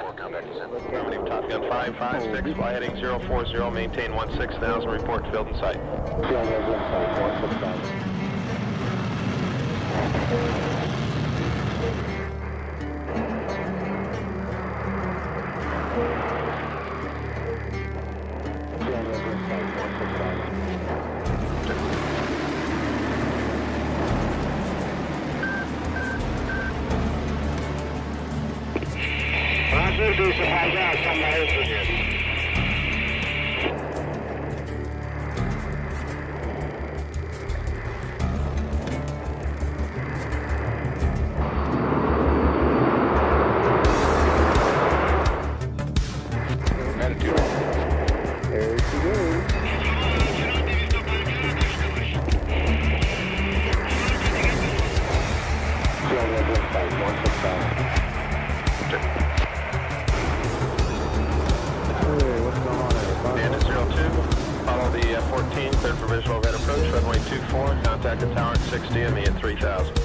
Affirmative, Top Gun 556, fly heading 040, maintain 16,000, report field in sight. Follow the 14, cleared for visual overhead approach, runway 24, contact the tower at 60 and me at 3,000.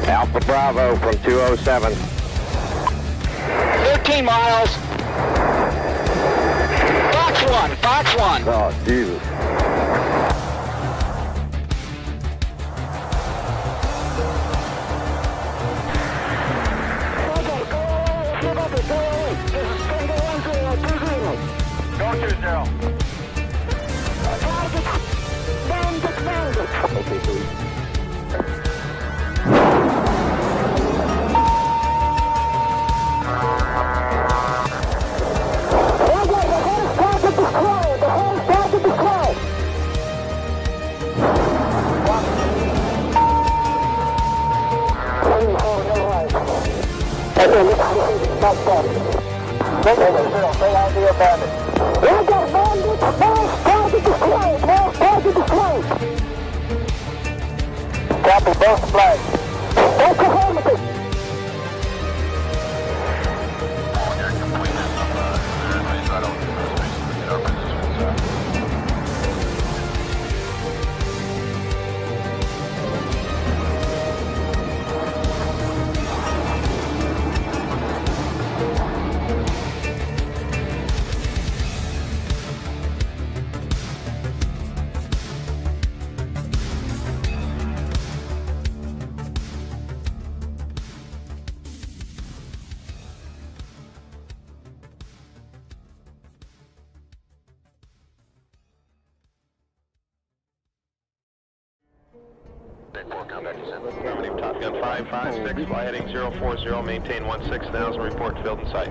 Alpha Bravo from 207. 13 miles. Fox 1. Oh, Jesus. Go 20. Okay, please. Copy both flags. Affirmative, Top Gun 556, fly heading 040, maintain 16,000, report field in sight.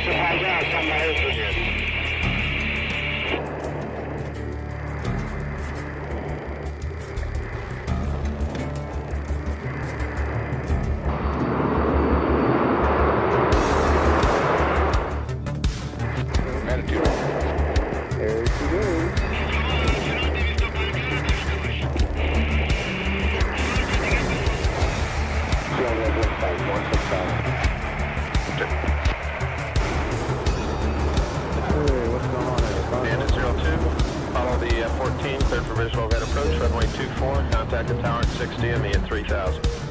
There she goes. Bandit 02, follow the 14, cleared for visual event approach, runway 24, contact the tower at 60, and me at 3000.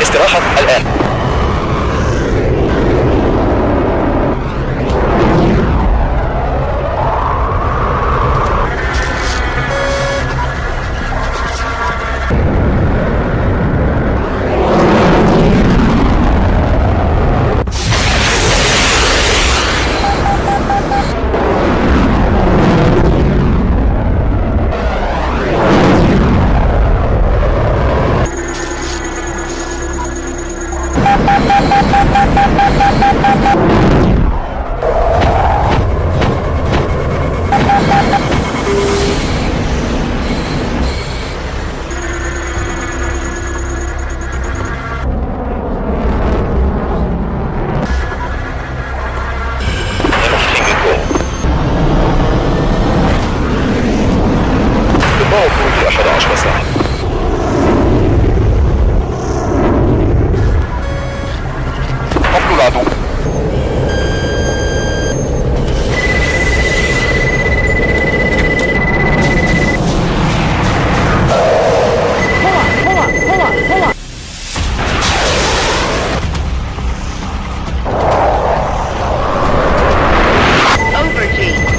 استراحة الآن. 11 ساعة. قتل العدو.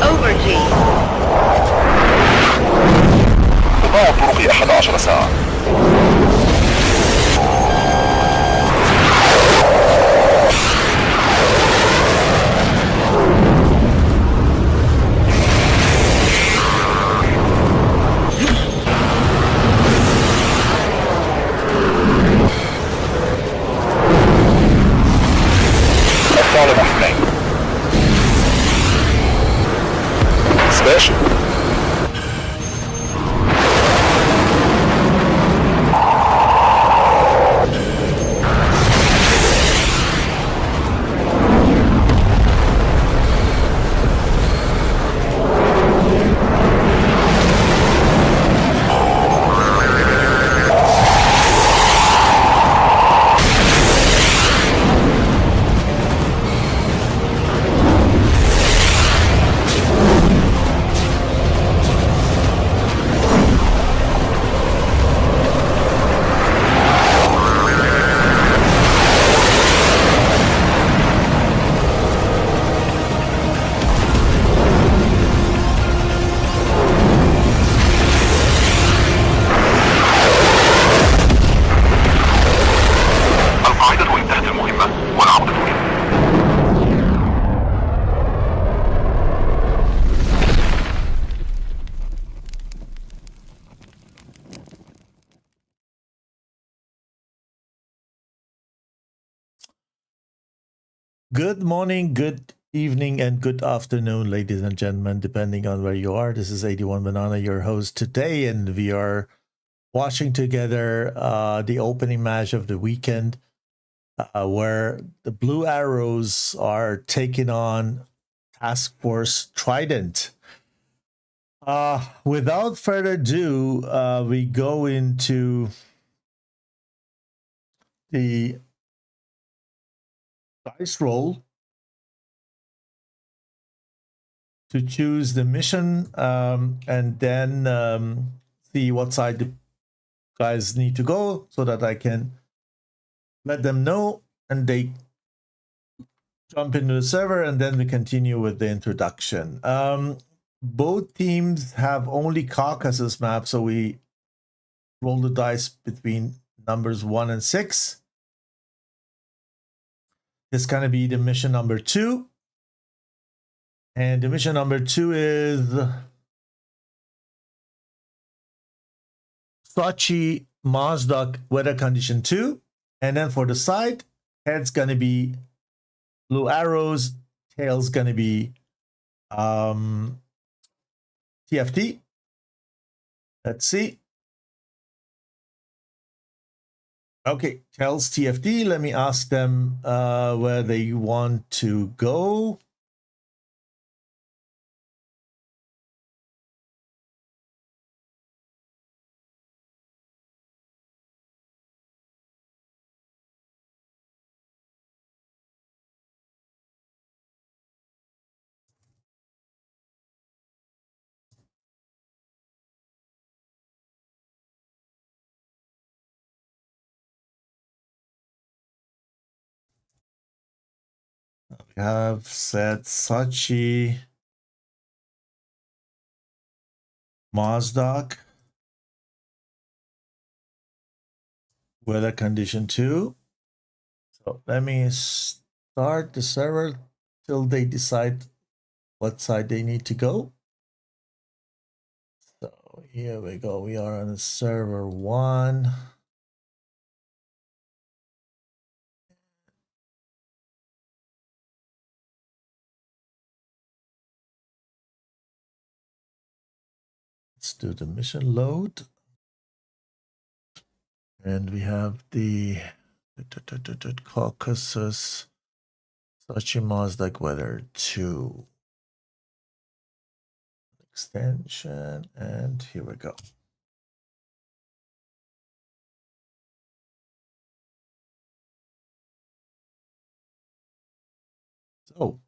Over G. قطاع الطرق 11 ساعة. الطالب اثنين. سباشي. القاعدة انتهت المهمة والعودة إليها. Good morning, good evening, and good afternoon, ladies and gentlemen, depending on where you are. This is 81 Banana, your host today, and we are watching together the opening match of the weekend where the Blue Arrows are taking on Task Force Trident. Without further ado, we go into the dice roll to choose the mission and then see what side the guys need to go so that I can let them know and they jump into the server, and then we continue with the introduction. Both teams have only Caucasus map, so we roll the dice between numbers 1 and 6. It's going to be the mission number 2. And the mission number 2 is Sochi Mozdok weather condition 2. And then for the side, head's going to be Blue Arrows, tail's going to be TFT. Let's see. Okay, tails TFT. Let me ask them where they want to go. We have said Sochi, Mozdok, weather condition 2. So let me start the server till they decide what side they need to go. So here we go. We are on server 1. Let's do the mission load. And we have the Caucasus, Sochi Mozdok weather 2 extension, and here we go. So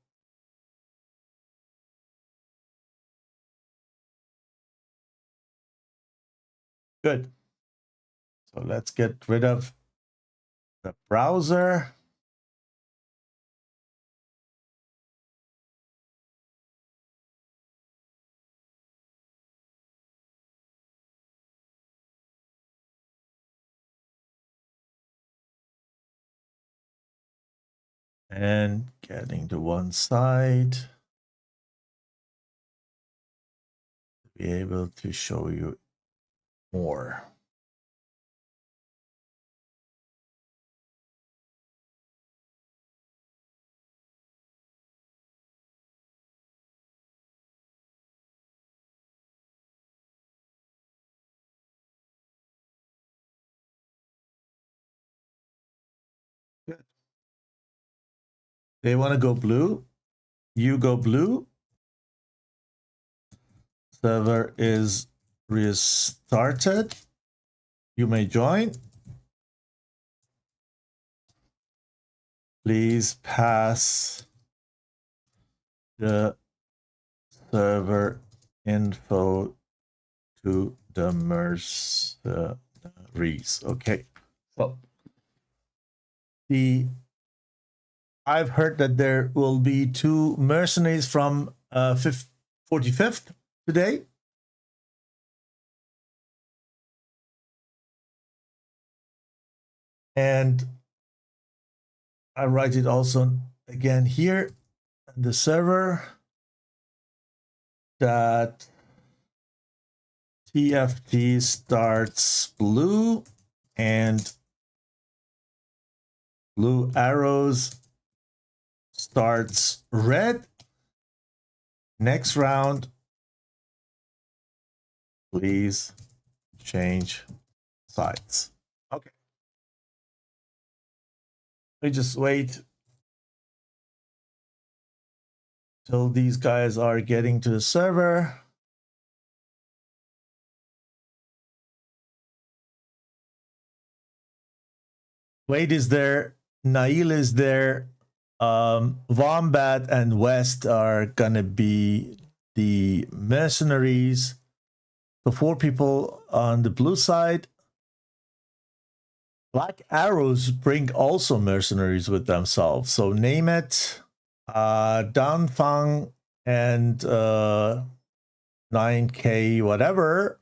good. So let's get rid of the browser. And getting to one side to be able to show you more. Good. They want to go blue. You go blue. Server is restarted. You may join. Please pass the server info to the mercenaries. Okay. So I've heard that there will be 2 mercenaries from 45th today. And I write it also again here on the server that TFT starts blue and blue arrows starts red. Next round, please change sides. Okay. We just wait till these guys are getting to the server. Wade is there. Nail is there. Wombat and West are gonna be the mercenaries. So 4 people on the blue side. Black arrows bring also mercenaries with themselves. So name it. Danfang and 9K whatever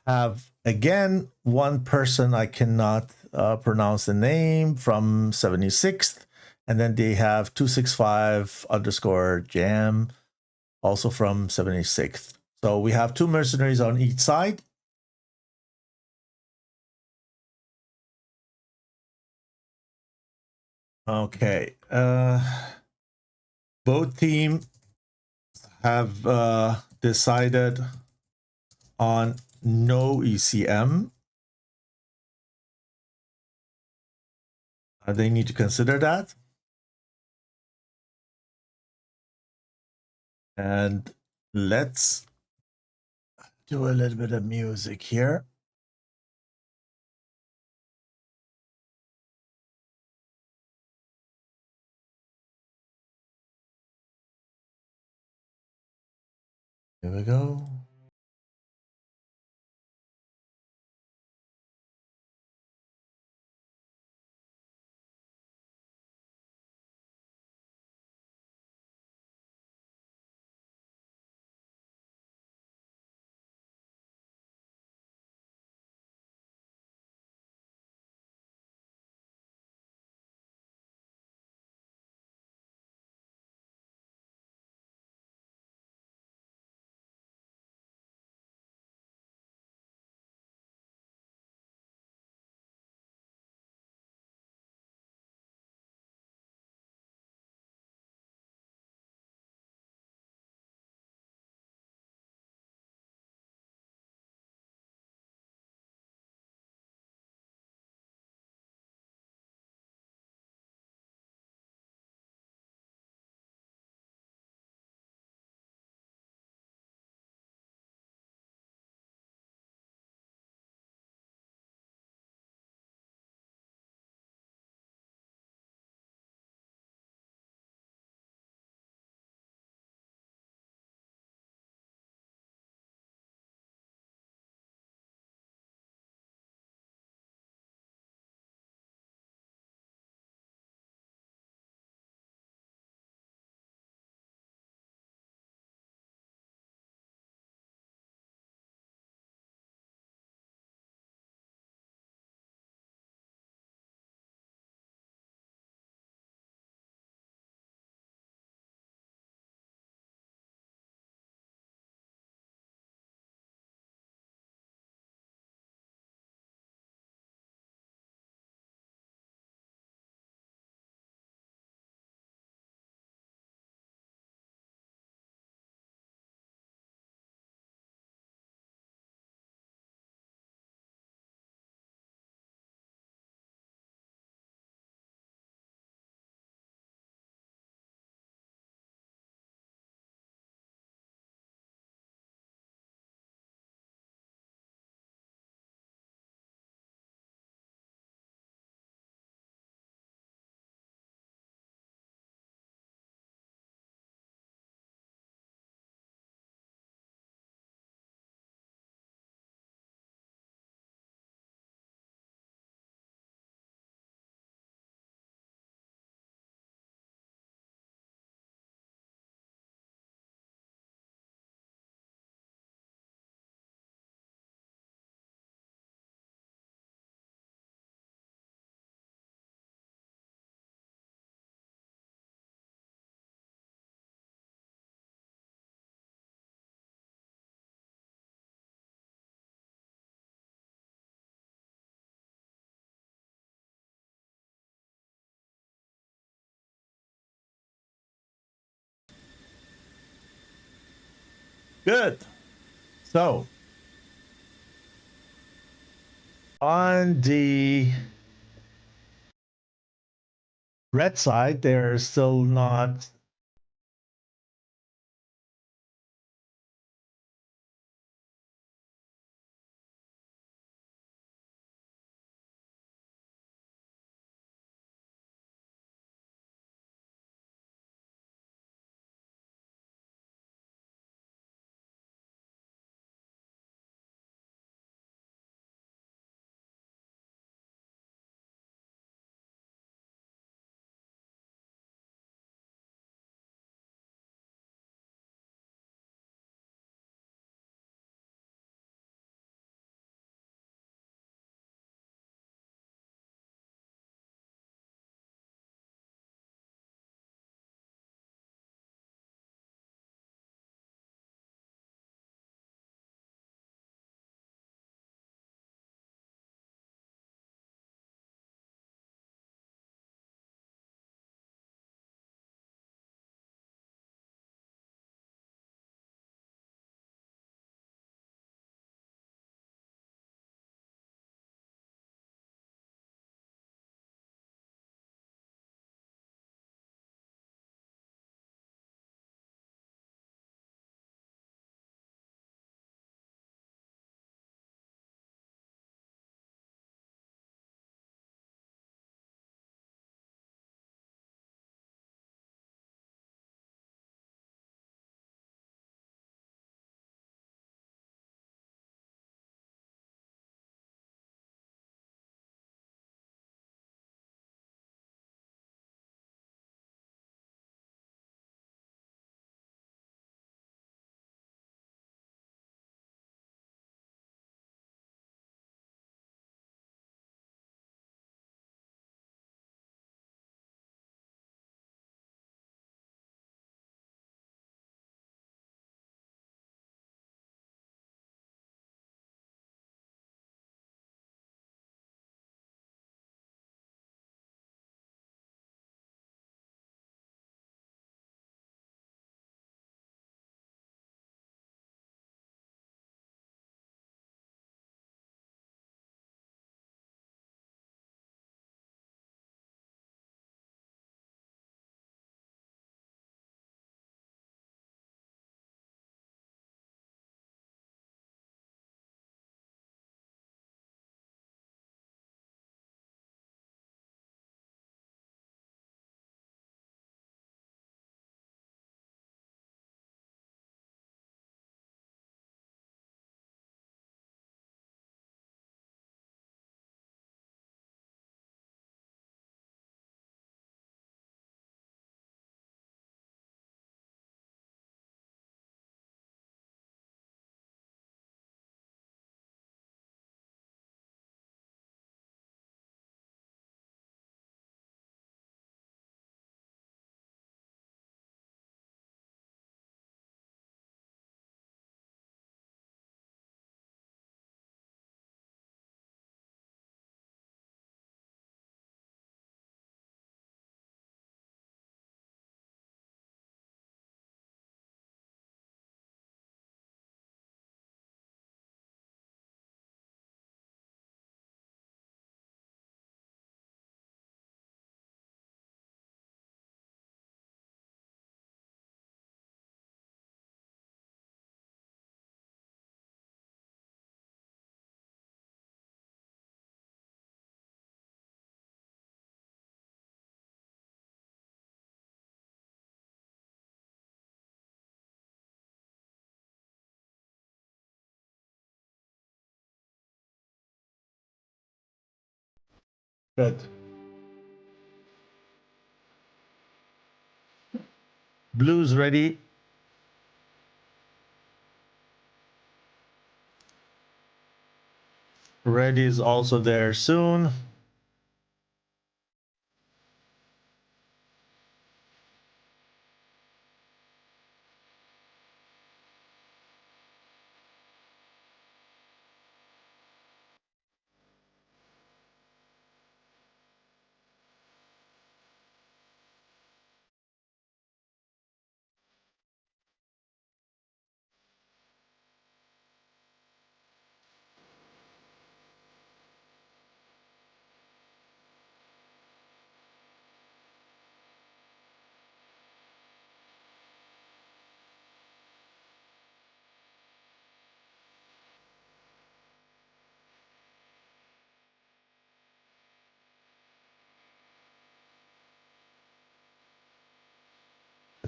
have again 1 person I cannot pronounce the name from 76th, and then they have 265 underscore jam also from 76th. So we have 2 mercenaries on each side. Okay. Both teams have decided on no ECM. They need to consider that. And let's do a little bit of music here. Here we go. Good. So on the red side, they're still not good. Blues ready. Red is also there soon.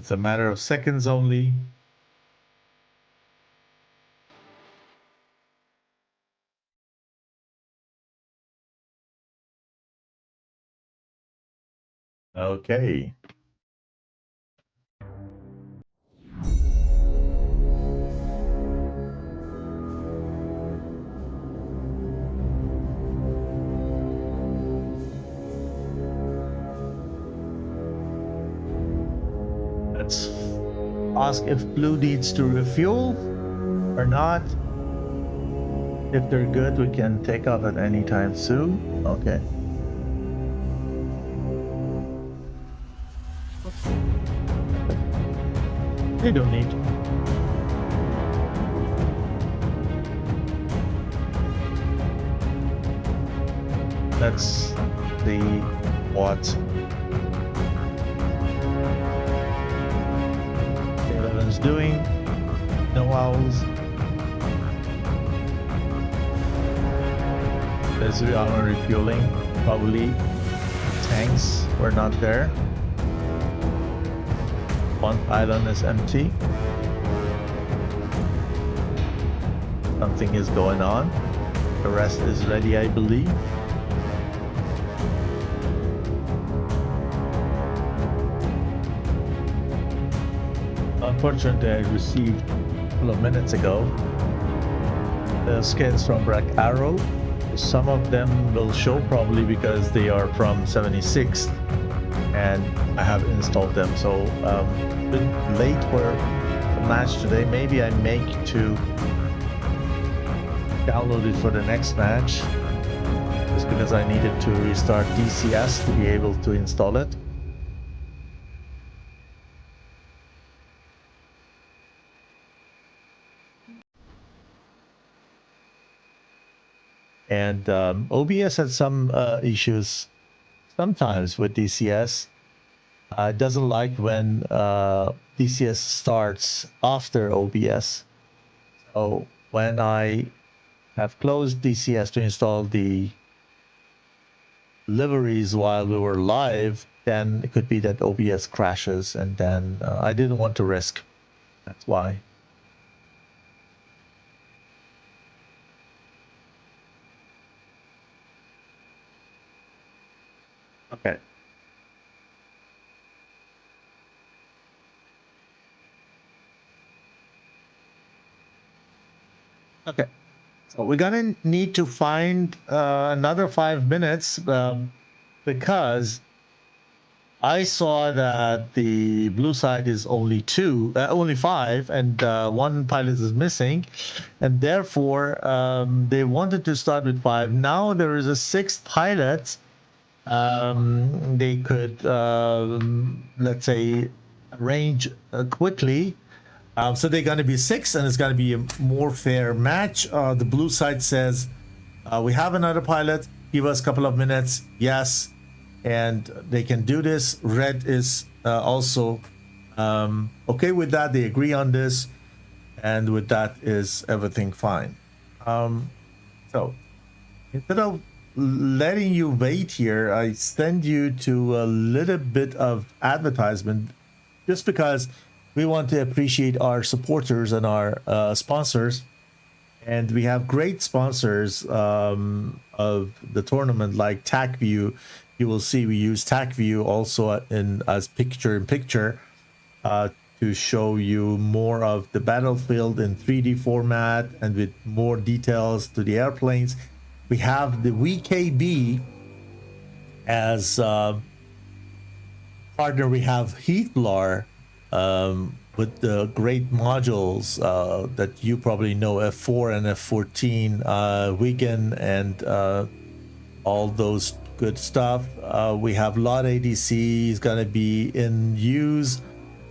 It's a matter of seconds only. Okay. Let's ask if blue needs to refuel or not. If they're good, we can take off at any time soon. Okay. They don't need. Let's see what 11's doing. No owls. There's armor refueling. Probably tanks were not there. One island is empty. Something is going on. The rest is ready, I believe. Unfortunately, I received a couple of minutes ago the skins from Black Arrow. Some of them will show probably because they are from 76 and I have installed them. So been late for the match today. Maybe I make to download it for the next match just because I needed to restart DCS to be able to install it. And OBS had some issues sometimes with DCS. It doesn't like when DCS starts after OBS. So when I have closed DCS to install the liveries while we were live, then it could be that OBS crashes, and then I didn't want to risk. That's why. Okay. Okay. So we're gonna need to find another 5 minutes because I saw that the blue side is only only 5, and one pilot is missing, and therefore they wanted to start with 5. Now there is a 6th pilot. They could, let's say, arrange quickly. So they're going to be 6, and it's going to be a more fair match. The blue side says, we have another pilot. Give us a couple of minutes. Yes. And they can do this. Red is also okay with that. They agree on this. And with that is everything fine. So instead of letting you wait here, I send you to a little bit of advertisement just because we want to appreciate our supporters and our sponsors. And we have great sponsors of the tournament like TACView. You will see we use TACView also as picture-in-picture to show you more of the battlefield in 3D format and with more details to the airplanes. We have the VKB as partner. We have Heatblar with the great modules that you probably know, F4 and F14, Wigan, and all those good stuff. We have LOT ADC is going to be in use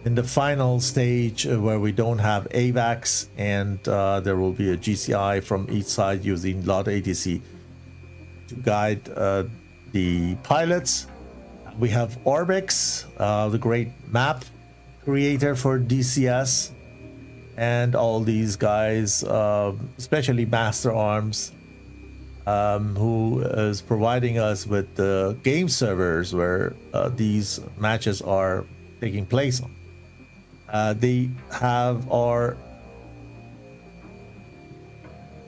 in the final stage where we don't have AVAX, and there will be a GCI from each side using LOT ADC to guide the pilots. We have Orbix, the great map creator for DCS, and all these guys, especially Master Arms, who is providing us with the game servers where these matches are taking place on. They have our,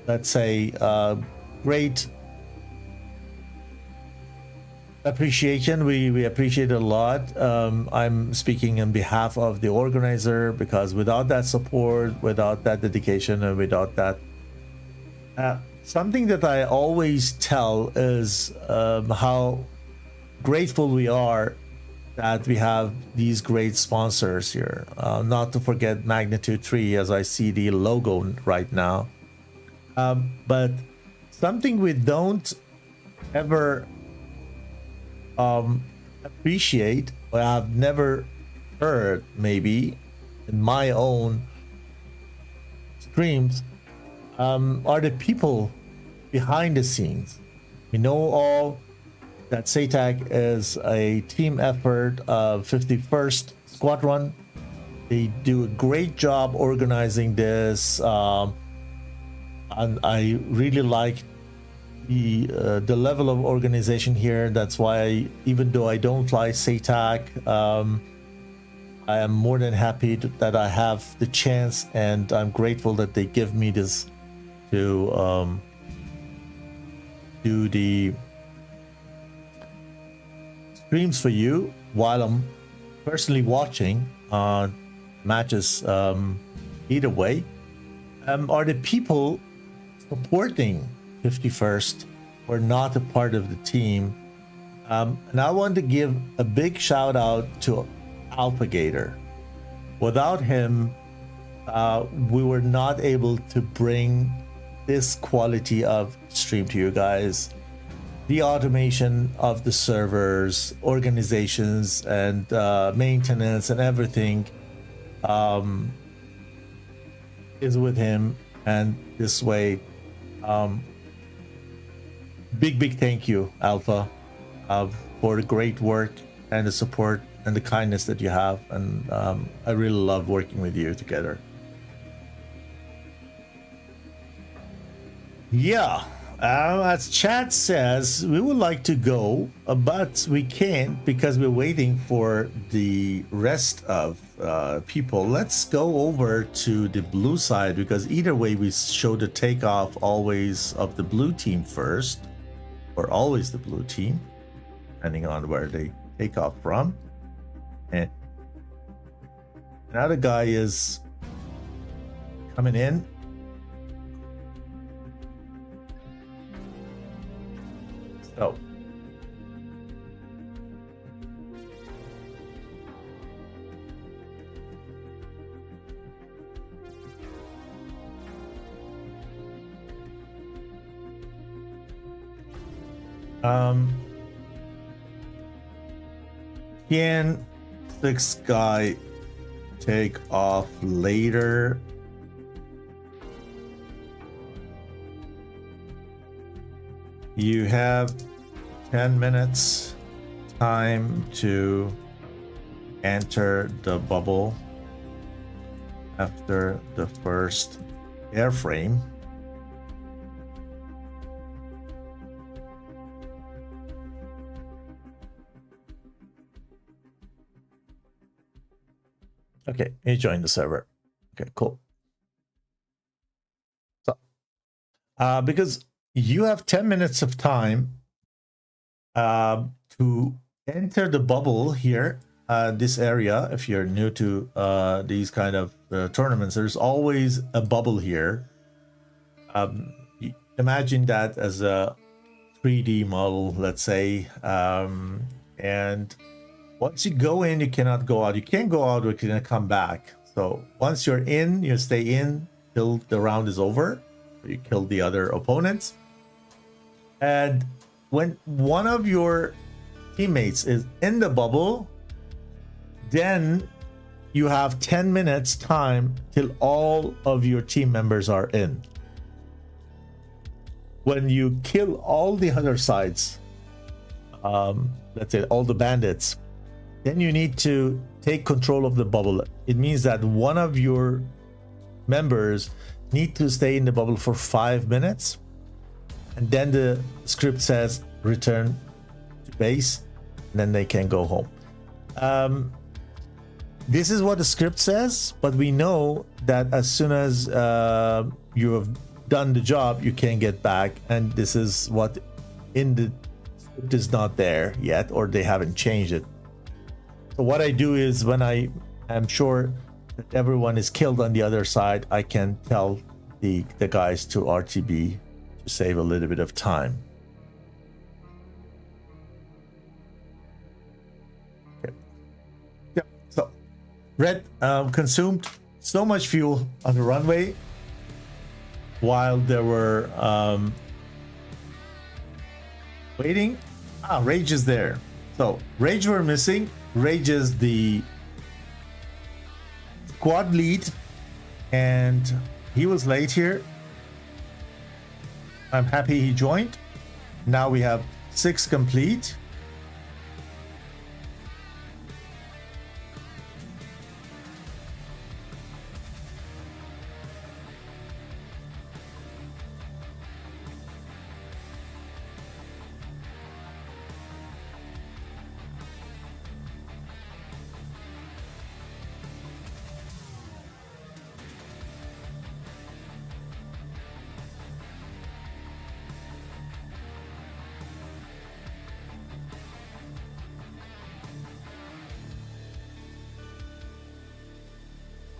let's say, great appreciation. We appreciate it a lot. I'm speaking on behalf of the organizer, because without that support, without that dedication, and without that, something that I always tell is how grateful we are that we have these great sponsors here. Not to forget Magnitude 3, as I see the logo right now. But something we don't ever appreciate, or I've never heard maybe in my own streams, are the people behind the scenes. We know all that SATAC is a team effort of 51st Squadron. They do a great job organizing this, and I really like the level of organization here. That's why even though I don't fly SATAC, I am more than happy that I have the chance, and I'm grateful that they give me this to do the streams for you while I'm personally watching matches. Either way, are the people supporting 51st or not a part of the team. And I want to give a big shout out to Alpagator. Without him, we were not able to bring this quality of stream to you guys. The automation of the servers, organizations, and maintenance and everything is with him. And this way, big thank you, Alpha, for the great work and the support and the kindness that you have. And I really love working with you together. Yeah, as chat says, we would like to go, but we can't because we're waiting for the rest of people. Let's go over to the blue side, because either way we show the takeoff always of the blue team first, or always the blue team, depending on where they take off from. And another guy is coming in. So can this guy take off later? You have 10 minutes time to enter the bubble after the first airframe. Okay, you join the server. Okay, cool. So, because you have 10 minutes of time to enter the bubble here, this area. If you're new to these kind of tournaments, there's always a bubble here. Imagine that as a 3D model, let's say, and once you go in, you cannot go out. You can't go out, or you cannot come back. So once you're in, you stay in till the round is over. You kill the other opponents. And when one of your teammates is in the bubble, then you have 10 minutes time till all of your team members are in. When you kill all the other sides, let's say all the bandits, then you need to take control of the bubble. It means that one of your members need to stay in the bubble for 5 minutes, and then the script says return to base, and then they can go home. this is what the script says, but we know that as soon as you have done the job, you can get back, and this is what in the script is not there yet, or they haven't changed it. So what I do is, when I am sure that everyone is killed on the other side, I can tell the guys to RTB to save a little bit of time. Okay. Yeah. So Red consumed so much fuel on the runway while they were waiting. Rage is there. So Rage were missing. Rage is the squad lead, and he was late here. I'm happy he joined. Now we have 6 complete.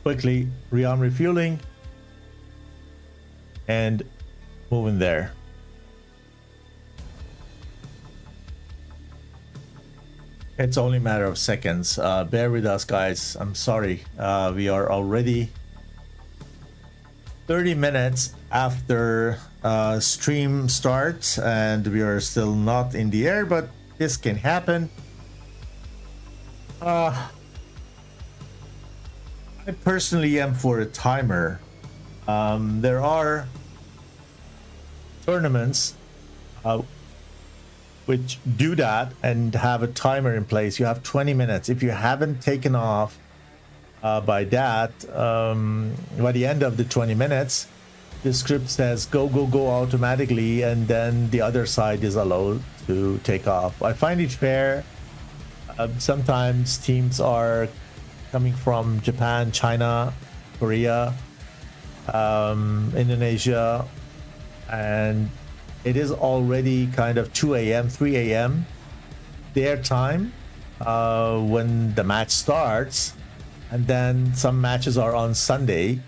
Quickly rearm refueling and moving there. It's only a matter of seconds. Bear with us, guys. I'm sorry. We are already 30 minutes after stream starts, and we are still not in the air, but this can happen. I personally am for a timer. There are tournaments which do that and have a timer in place. You have 20 minutes. If you haven't taken off by that, by the end of the 20 minutes, the script says go, go, go automatically, and then the other side is allowed to take off. I find it fair. Sometimes teams are coming from Japan, China, Korea, Indonesia, and it is already kind of 2 a.m., 3 a.m. their time when the match starts, and then some matches are on Sunday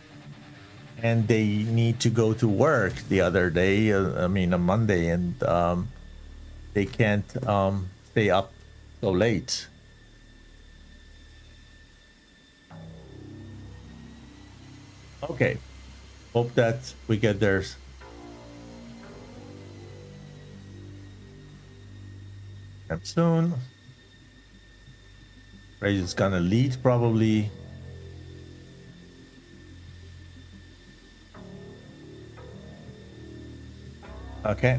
and they need to go to work the other day, on Monday, and they can't stay up so late. Okay, hope that we get there soon. Rage is gonna lead probably. Okay.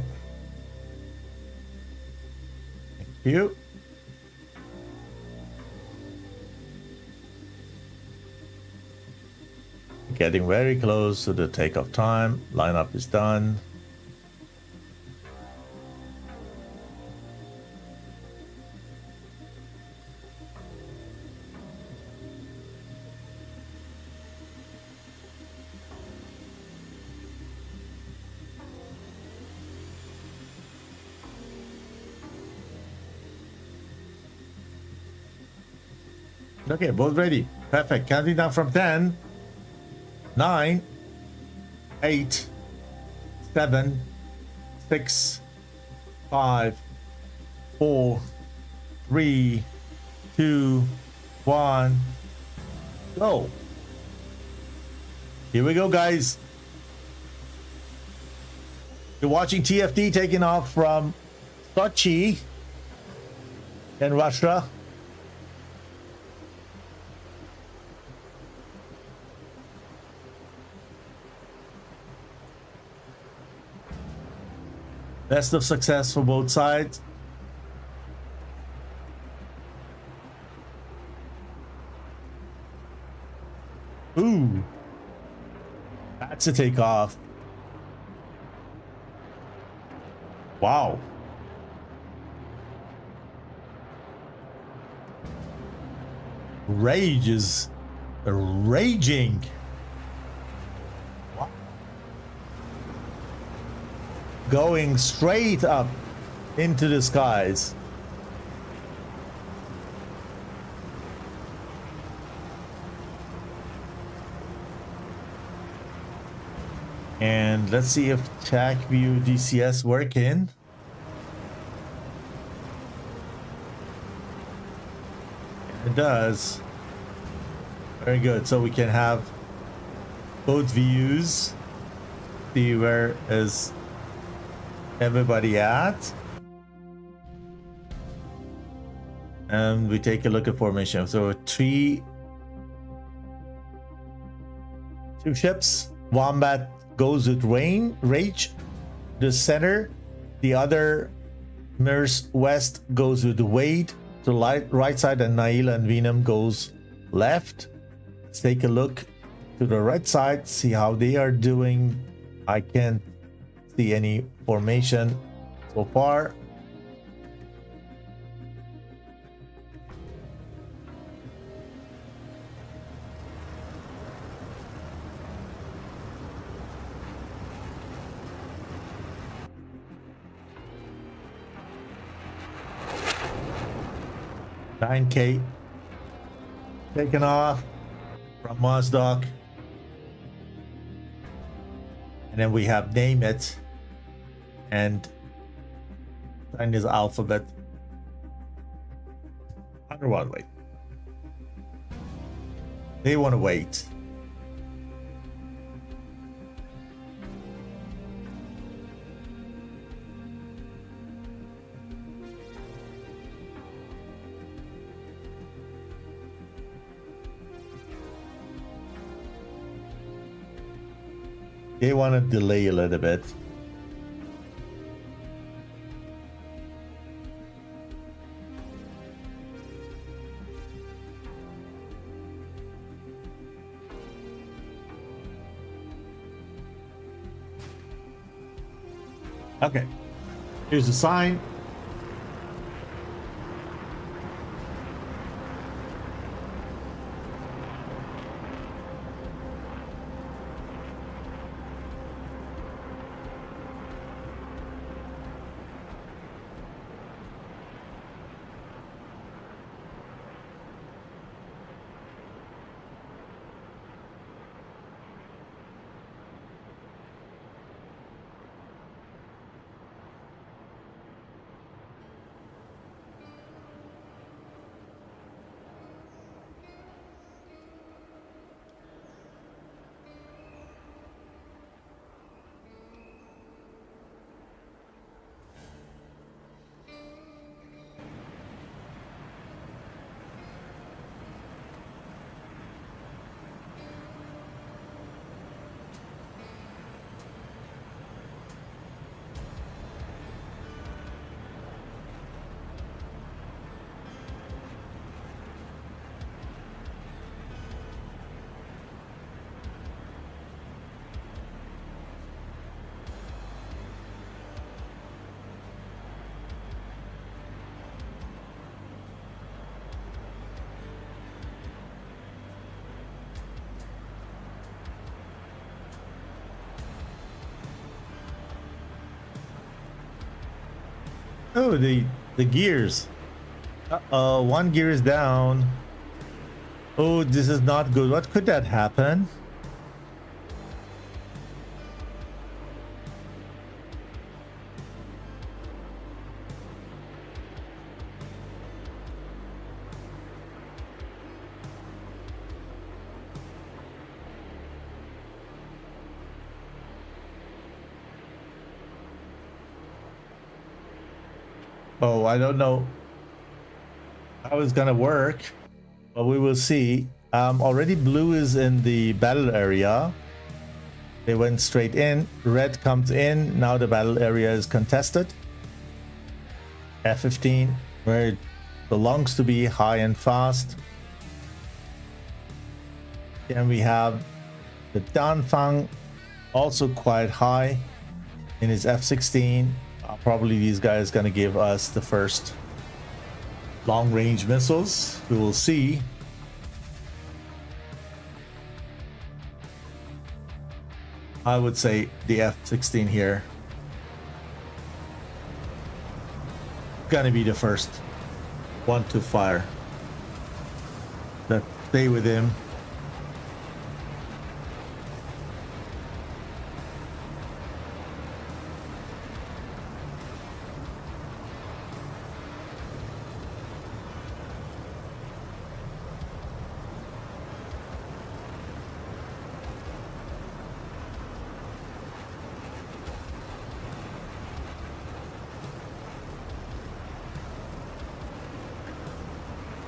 Thank you. Getting very close to the takeoff time. Lineup is done. Okay, both ready. Perfect. Counting down from 10. 9, 8, 7, 6, 5, 4, 3, 2, 1, go. Here we go, guys. You're watching TFT taking off from Sochi in Russia. Best of success for both sides. Ooh. That's a takeoff. Wow. Rage is raging. What? Going straight up into the skies. And let's see if Track View DCS working. It does. Very good. So we can have both views. See where is everybody at. And we take a look at formation. So two ships. Wombat goes with Rage, the center. The other Mirrors West goes with Wade, the right side, and Naila and Venom goes left. Let's take a look to the right side, see how they are doing. I can't see any formation so far. $9K taken off from Mozdok, and then we have Name It and Chinese alphabet. Underwater wait. They want to wait. They want to delay a little bit. Okay, here's the sign. Oh, the gears. One gear is down. Oh, this is not good. What could that happen? Oh, I don't know how it's gonna work, but we will see. Already blue is in the battle area. They went straight in. Red comes in. Now the battle area is contested. F15, where it belongs to be, high and fast. Then we have the Danfang, also quite high in his F16. Probably these guys gonna give us the first long-range missiles. We will see. I would say the F-16 here gonna be the first one to fire. Let's stay with him.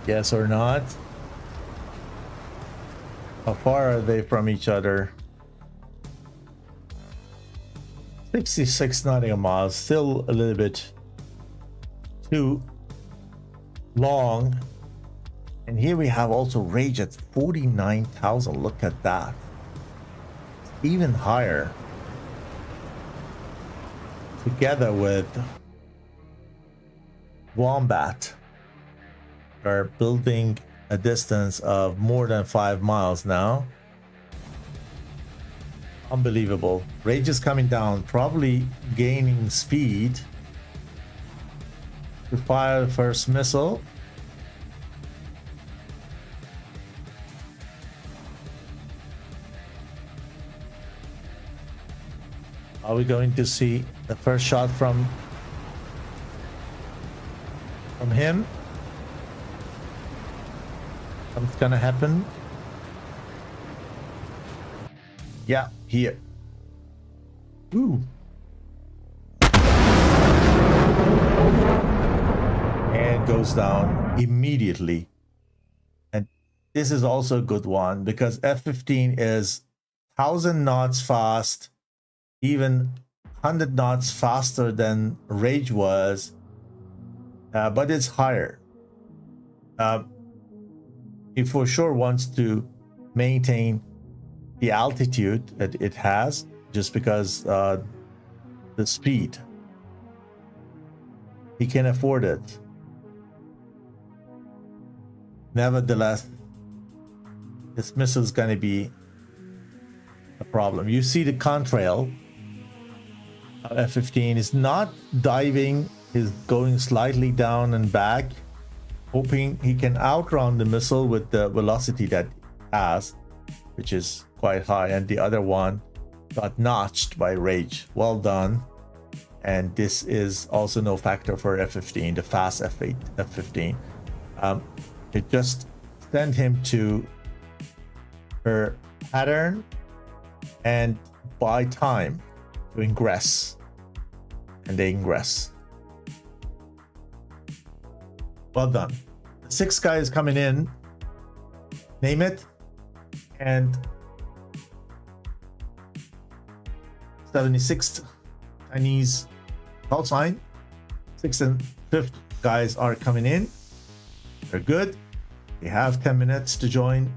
Yes or not? How far are they from each other? 66 nautical miles, still a little bit too long. And here we have also Rage at 49,000. Look at that. Even higher. Together with Wombat. Are building a distance of more than 5 miles now. Unbelievable. Rage is coming down, probably gaining speed to fire the first missile. Are we going to see the first shot from him? Something's gonna happen. Yeah, here. Ooh. And goes down immediately. And this is also a good one because F-15 is 1,000 knots fast, even 100 knots faster than Rage was, but it's higher. He for sure wants to maintain the altitude that it has just because the speed. He can afford it. Nevertheless, this missile is going to be a problem. You see the contrail. F-15 is not diving, he's going slightly down and back, hoping he can outrun the missile with the velocity that it has, which is quite high. And the other one got notched by Rage. Well done. And this is also no factor for F-15, the fast F-15. It just sent him to her pattern and buy time to ingress. And they ingress. Well done. The sixth guy is coming in. Name it. And 76th Chinese call sign. 6th and 5th guys are coming in. They're good. They have 10 minutes to join.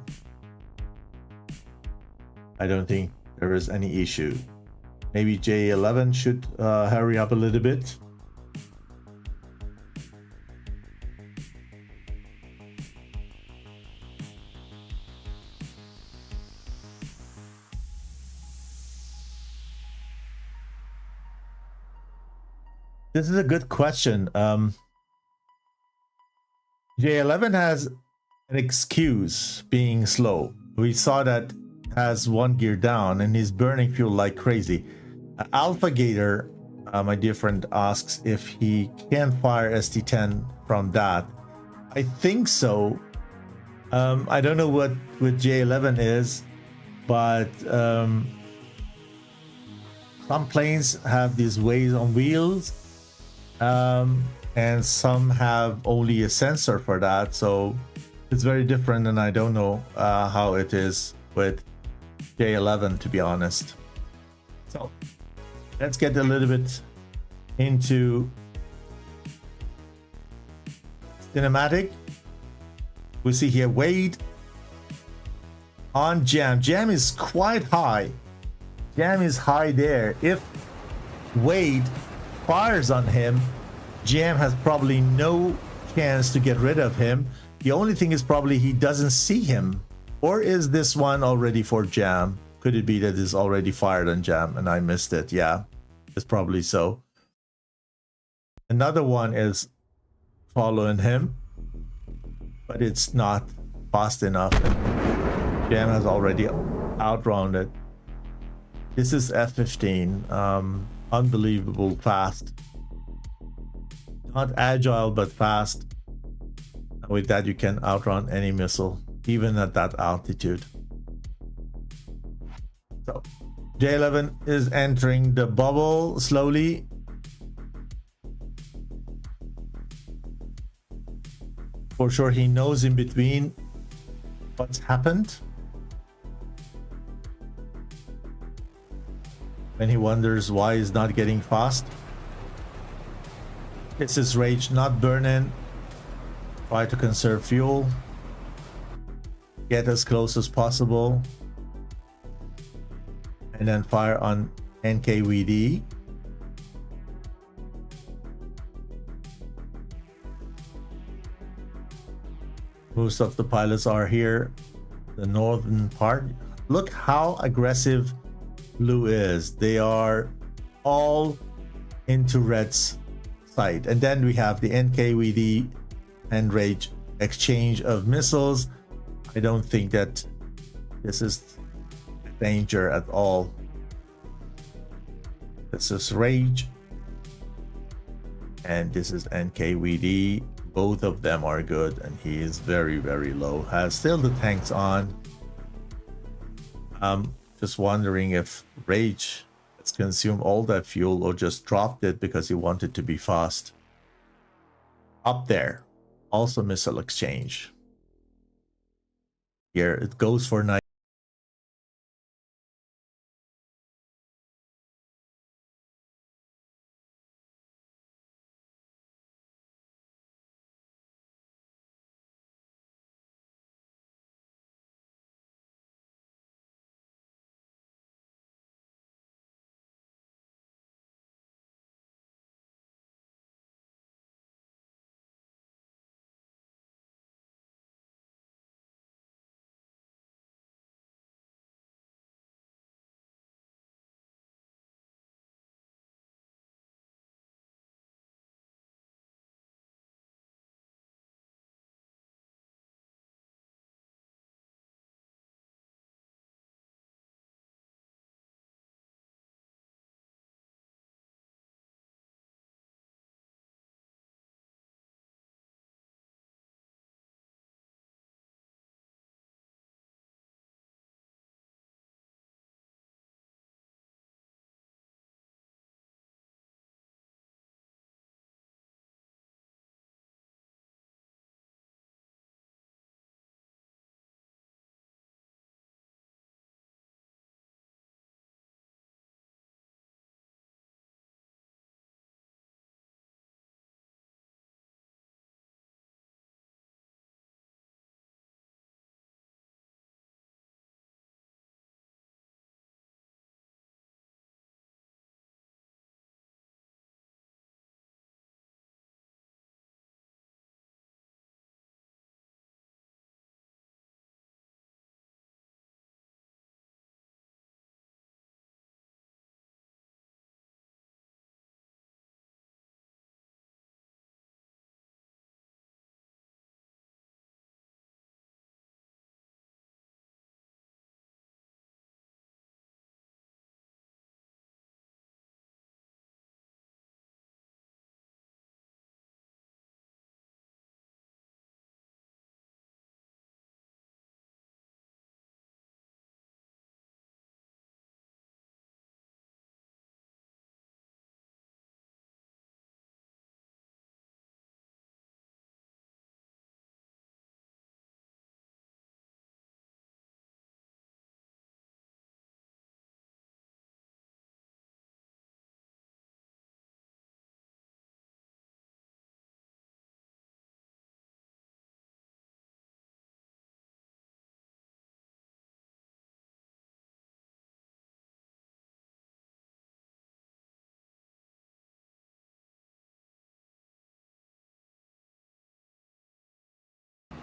I don't think there is any issue. Maybe J11 should hurry up a little bit. This is a good question. J11 has an excuse being slow. We saw that has one gear down and he's burning fuel like crazy. Alpha Gator, my dear friend, asks if he can fire ST10 from that. I think so. I don't know what J11 is, but some planes have these ways on wheels, and some have only a sensor for that, so it's very different, and I don't know how it is with J11, to be honest. So let's get a little bit into cinematic. We see here Wade on Jam. Jam is quite high. Jam is high there. If Wade fires on him, Jam has probably no chance to get rid of him. The only thing is probably he doesn't see him. Or is this one already for Jam? could it be that it's already fired on Jam and I missed it? Yeah, it's probably so. Another one is following him, but it's not fast enough. And Jam has already outrun it. This is F-15. Unbelievable fast. Not agile, but fast. With that, you can outrun any missile, even at that altitude. So, J-11 is entering the bubble slowly. For sure, he knows in between what's happened. And he wonders why he's not getting fast. It's his rage not burning. Try to conserve fuel. Get as close as possible. And then fire on NKVD. Most of the pilots are here, the northern part. Look how aggressive Blue is. They are all into Red's side. And then we have the NKVD and Rage exchange of missiles. I don't think that this is danger at all. This is Rage. And this is NKVD. Both of them are good, and he is very, very low. Has still the tanks on. Just wondering if Rage has consumed all that fuel or just dropped it because he wanted to be fast. Up there, also missile exchange. Here it goes for 9.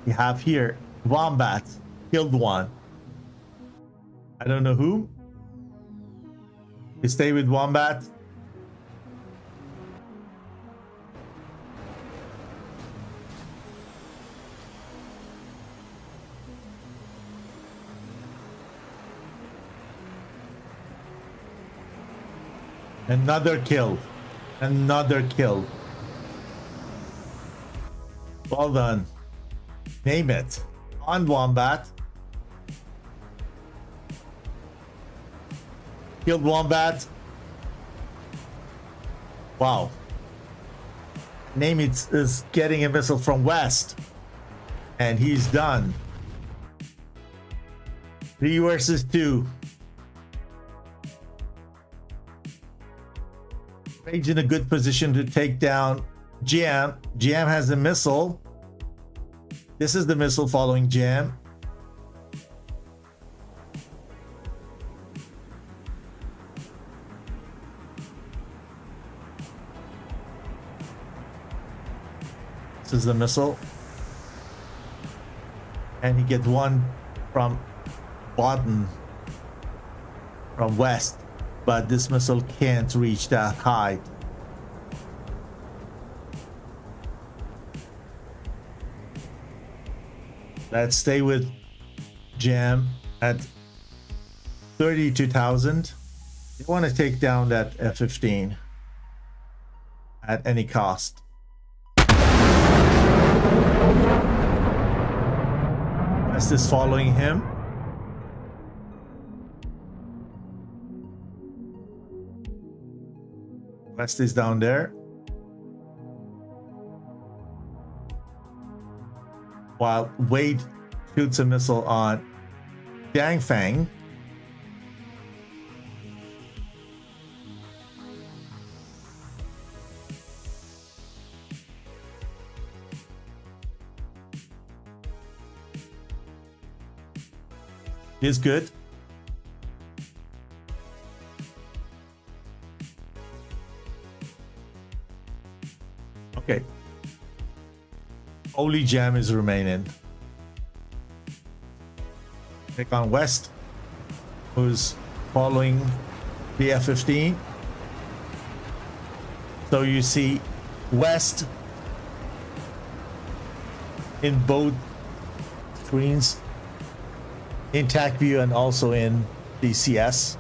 You have here Wombat killed one. I don't know who. You stay with Wombat. Another kill. Another kill. Well done. Name it. On Wombat. Killed Wombat. Wow. Name it is getting a missile from west. And he's done. 3 versus 2. Rage in a good position to take down Jam. Jam has the missile. This is the missile following Jam. This is the missile. And he gets one from bottom, from west. But this missile can't reach that height. Let's stay with Jam at 32,000. You want to take down that F-15 at any cost. West is following him. West is down there. While Wade shoots a missile on Dangfang. Is good. Okay. Only Jam is remaining. Take on West, who's following the F-15. So you see West in both screens, in TAC view and also in DCS.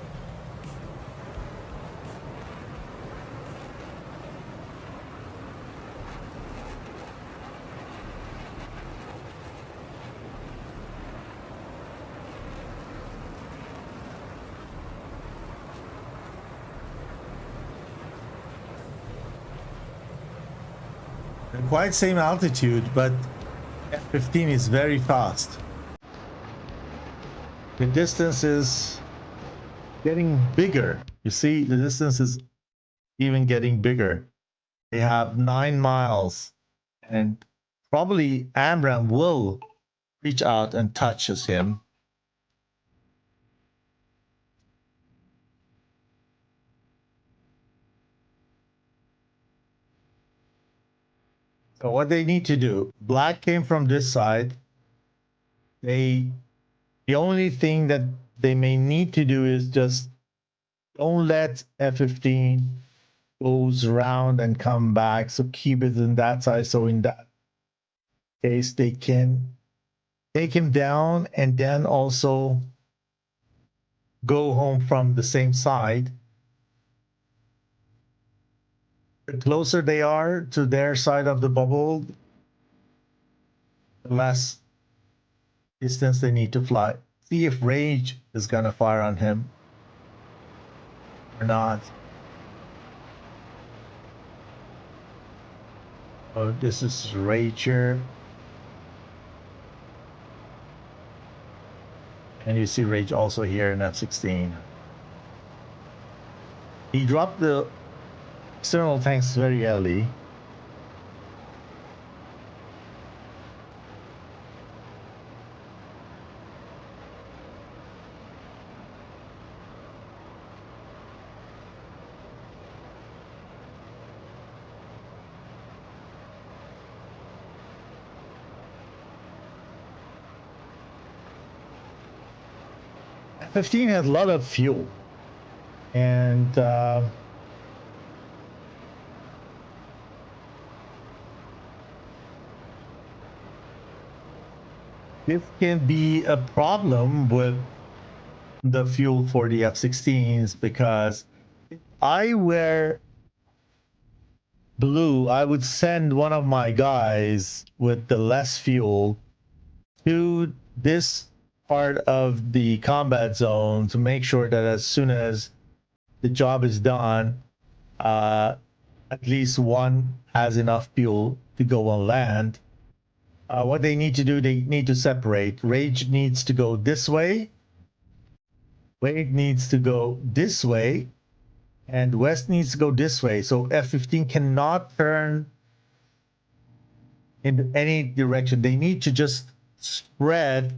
Quite same altitude, but F-15 is very fast. The distance is getting bigger. You see, the distance is even getting bigger. They have 9 miles, and probably Amram will reach out and touches him. So what they need to do, Black came from this side. The only thing that they may need to do is just don't let F-15 goes around and come back. So keep it in that side. So in that case, they can take him down and then also go home from the same side. The closer they are to their side of the bubble, the less distance they need to fly. See if Rage is gonna fire on him or not. Oh, this is Rage here. And you see Rage also here in F-16. He dropped the external tanks very early. F-15 has a lot of fuel, and this can be a problem with the fuel for the F-16s, because if I were Blue, I would send one of my guys with the less fuel to this part of the combat zone to make sure that as soon as the job is done, at least one has enough fuel to go on land. What they need to do, they need to separate. Rage needs to go this way. Wade needs to go this way. And West needs to go this way. So F-15 cannot turn in any direction. They need to just spread.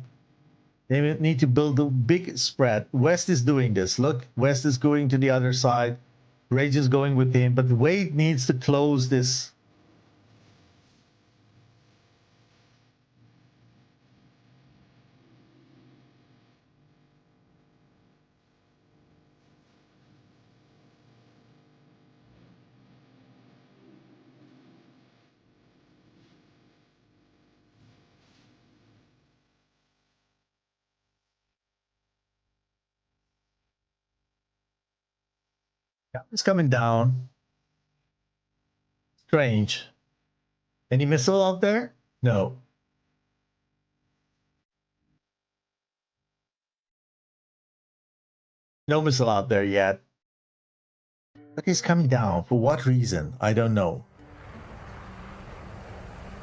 They need to build a big spread. West is doing this. Look, West is going to the other side. Rage is going with him. But Wade needs to close this. Yeah, it's coming down. Strange. Any missile out there? No. No missile out there yet. But he's coming down. For what reason? I don't know.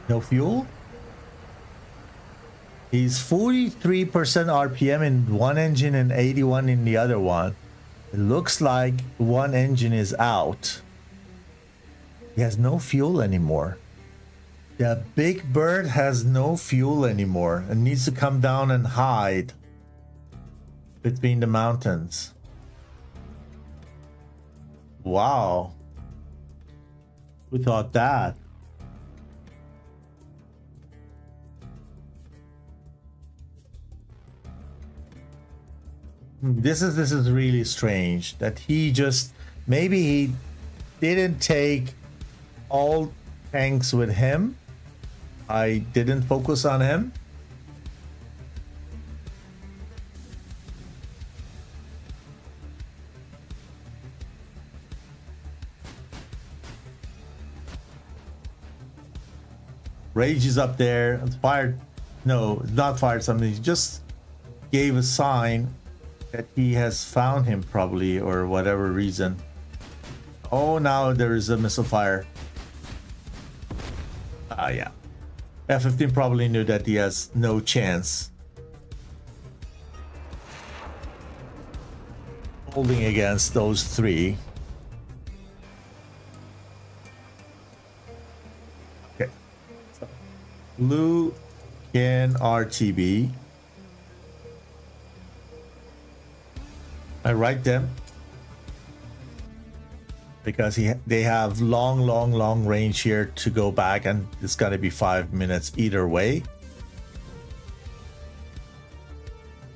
No fuel? He's 43% RPM in one engine and 81 in the other one. It looks like one engine is out. He has no fuel anymore. The big bird has no fuel anymore and needs to come down and hide between the mountains. Wow. Who thought that? This is really strange that he just, maybe he didn't take all tanks with him. I didn't focus on him. Rage is up there and fired. No, not fired something. He just gave a sign that he has found him, probably, or whatever reason. Oh, now there is a missile fire. Yeah. F-15 probably knew that he has no chance holding against those three. Okay. So, Blue can RTB. I write them because they have long range here to go back, and it's gonna be 5 minutes either way.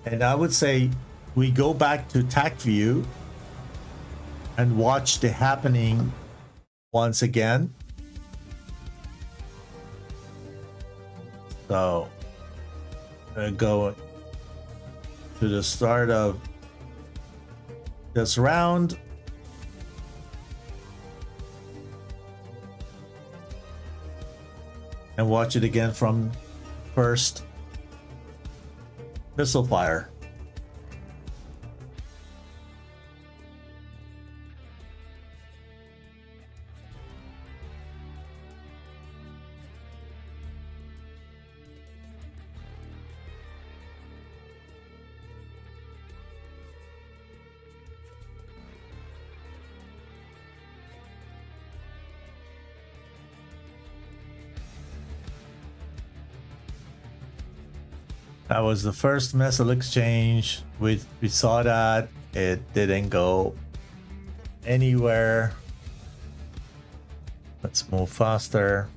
And I would say we go back to TAC view and watch the happening once again. So I'm gonna go to the start of this round. And watch it again from first missile fire. That was the first missile exchange. We saw that it didn't go anywhere. Let's move faster.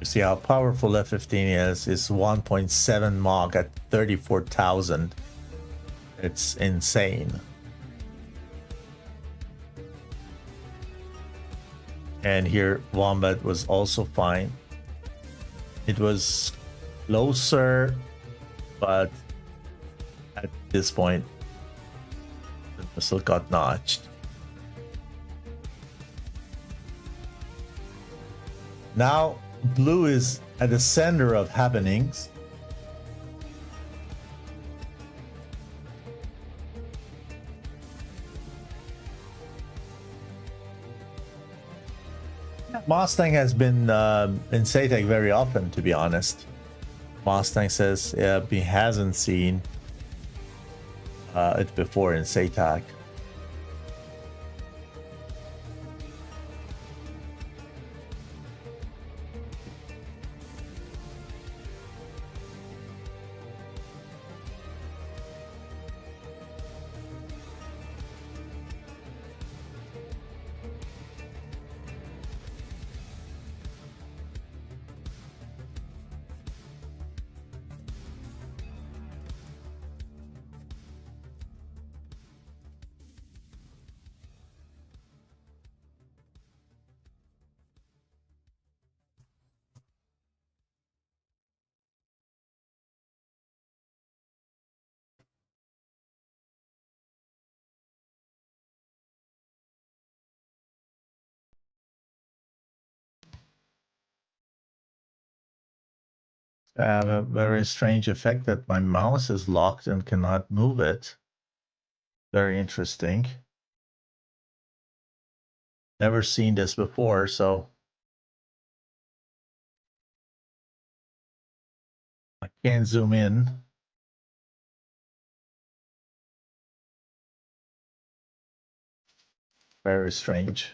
You see how powerful F-15 is 1.7 Mach at 34,000. It's insane. And here Wombat was also fine. It was closer, but at this point the missile got notched. Now Blue is at the center of happenings. Mustang has been in SATAC very often, to be honest. Mustang says he hasn't seen it before in SATAC. I have a very strange effect that my mouse is locked and cannot move it. Very interesting. Never seen this before, so I can't zoom in. Very strange.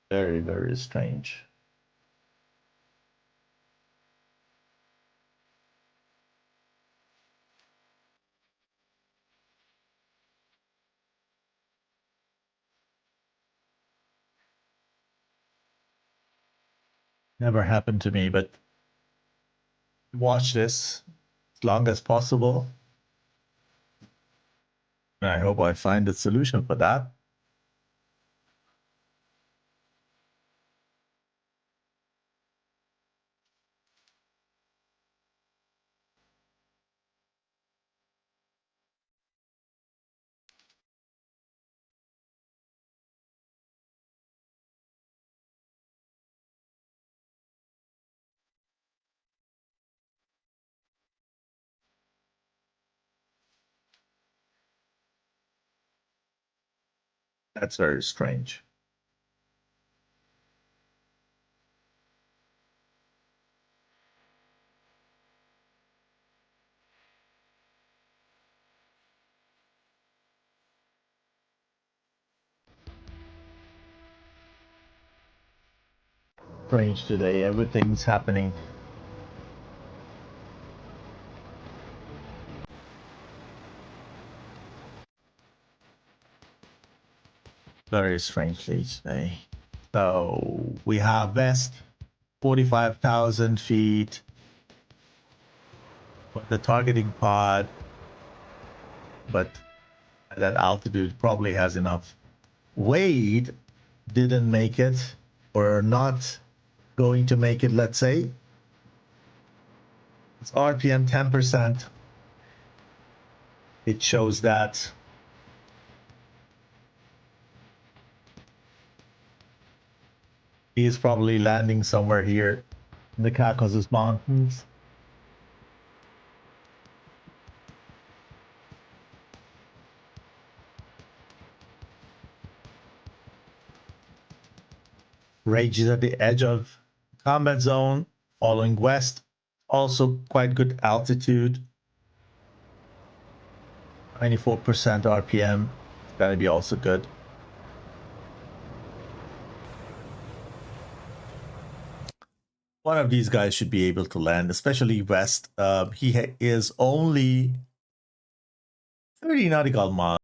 Very, very strange. Never happened to me, but watch this as long as possible. And I hope I find a solution for that. That's very strange. Strange today. Everything's happening. Very strangely today. So we have west 45,000 feet. But the targeting pod, but at that altitude probably has enough. Wade didn't make it, or not going to make it, let's say. It's RPM 10%. It shows that. He is probably landing somewhere here in the Caucasus Mountains. Rage is at the edge of combat zone, following west. Also quite good altitude. 94% RPM. It's gotta be also good. One of these guys should be able to land, especially west. He is only 30 nautical miles.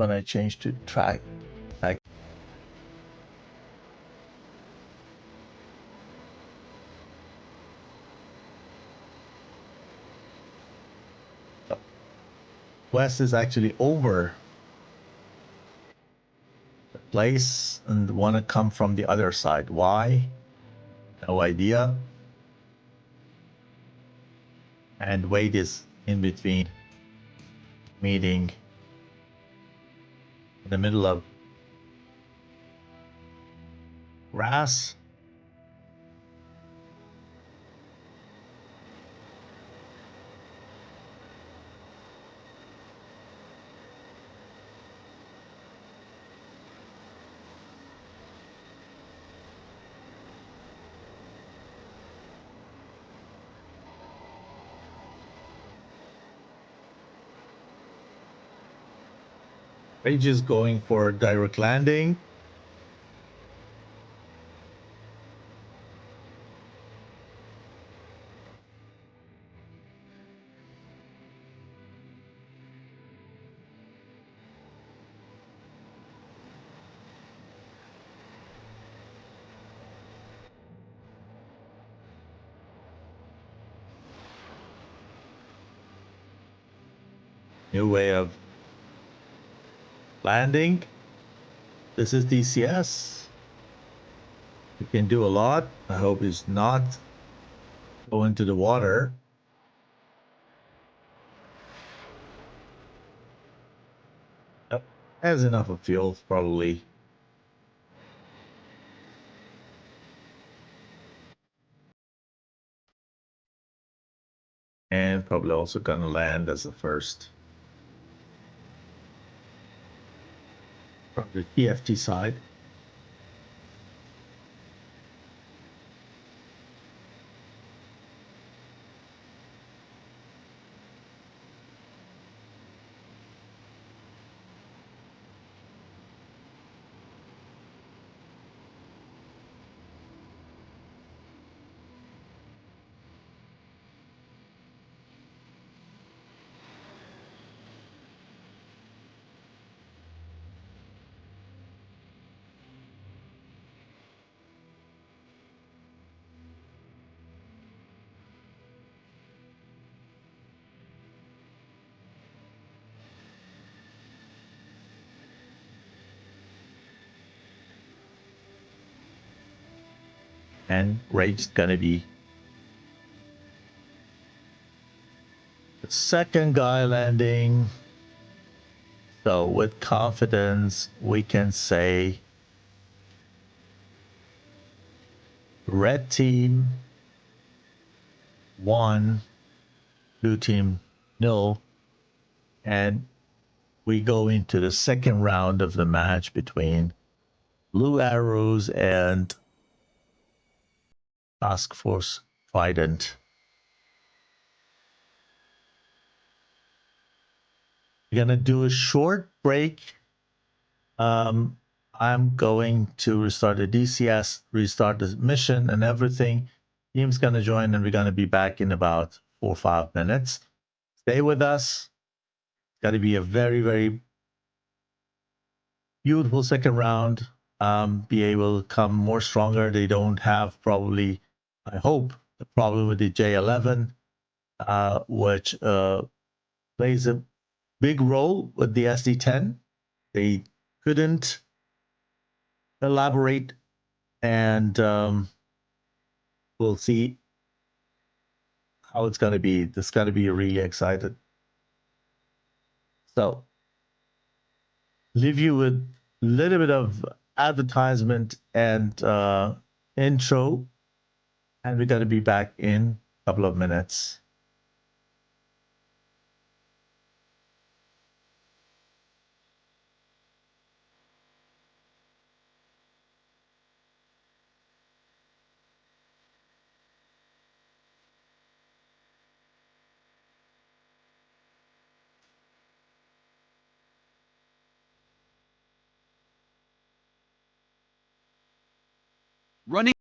when I change to track. West is actually over the place and want to come from the other side. Why? No idea. And Wade is in between, meeting in the middle of grass. Rage is going for direct landing. New way of landing. This is DCS. You can do a lot. I hope he's not go into the water. Yep. Has enough of fuel, probably. And probably also gonna land as the first. From the TFT side. And Rage's gonna be the second guy landing. So with confidence, we can say red team 1, blue team 0, and we go into the second round of the match between Blue Arrows and Task Force Trident. We're gonna do a short break. I'm going to restart the DCS, restart the mission and everything. Team's gonna join and we're gonna be back in about 4 or 5 minutes. Stay with us. It's gotta be a very, very beautiful second round. Be able to come more stronger. They don't have probably, I hope, the problem with the J11, which plays a big role with the SD10. They couldn't elaborate, and we'll see how it's going to be. This is going to be really excited. So, leave you with a little bit of advertisement and intro, and we're going to be back in a couple of minutes. Running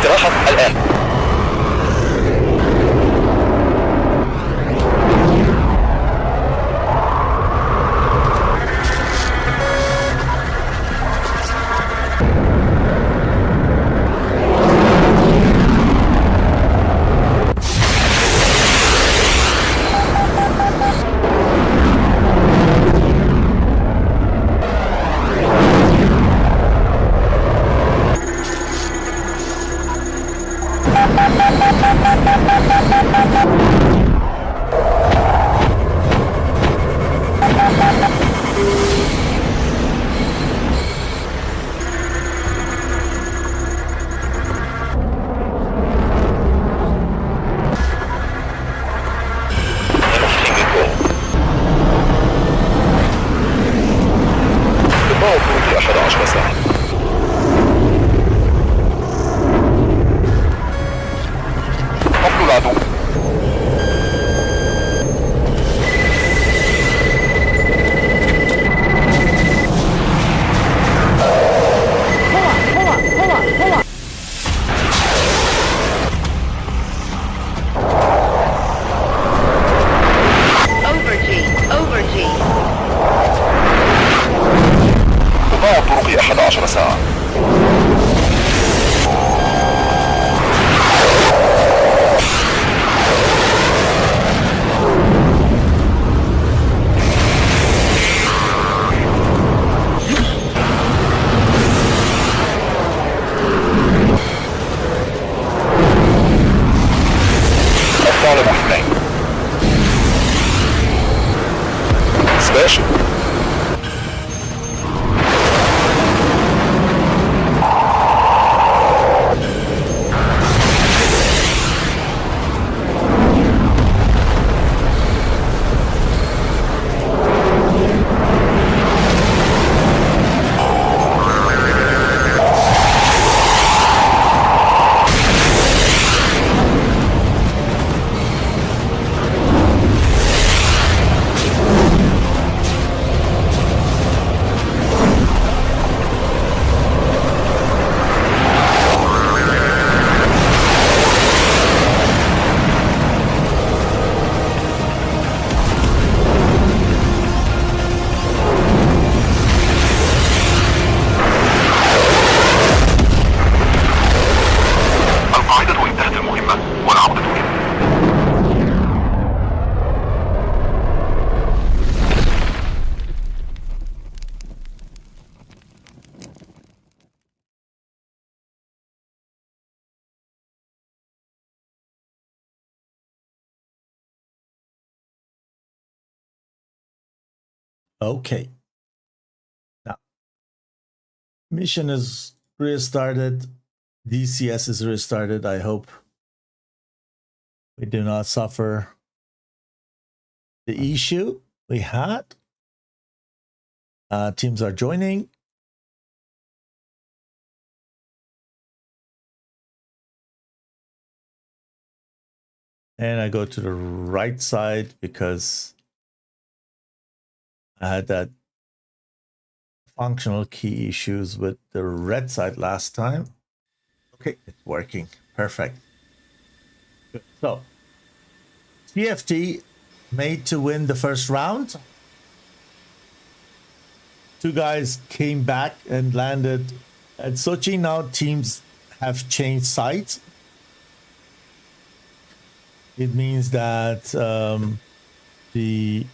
الاستراحة الآن. الطرق 11 ساعة. الطالب 2 سبيشل. Okay. Now, mission is restarted. DCS is restarted. I hope we do not suffer the issue we had. Teams are joining. And I go to the right side because I had that functional key issues with the red side last time. Okay, it's working. Perfect. Good. So, TFT made to win the first round. Two guys came back and landed at Sochi. Now teams have changed sides. It means that the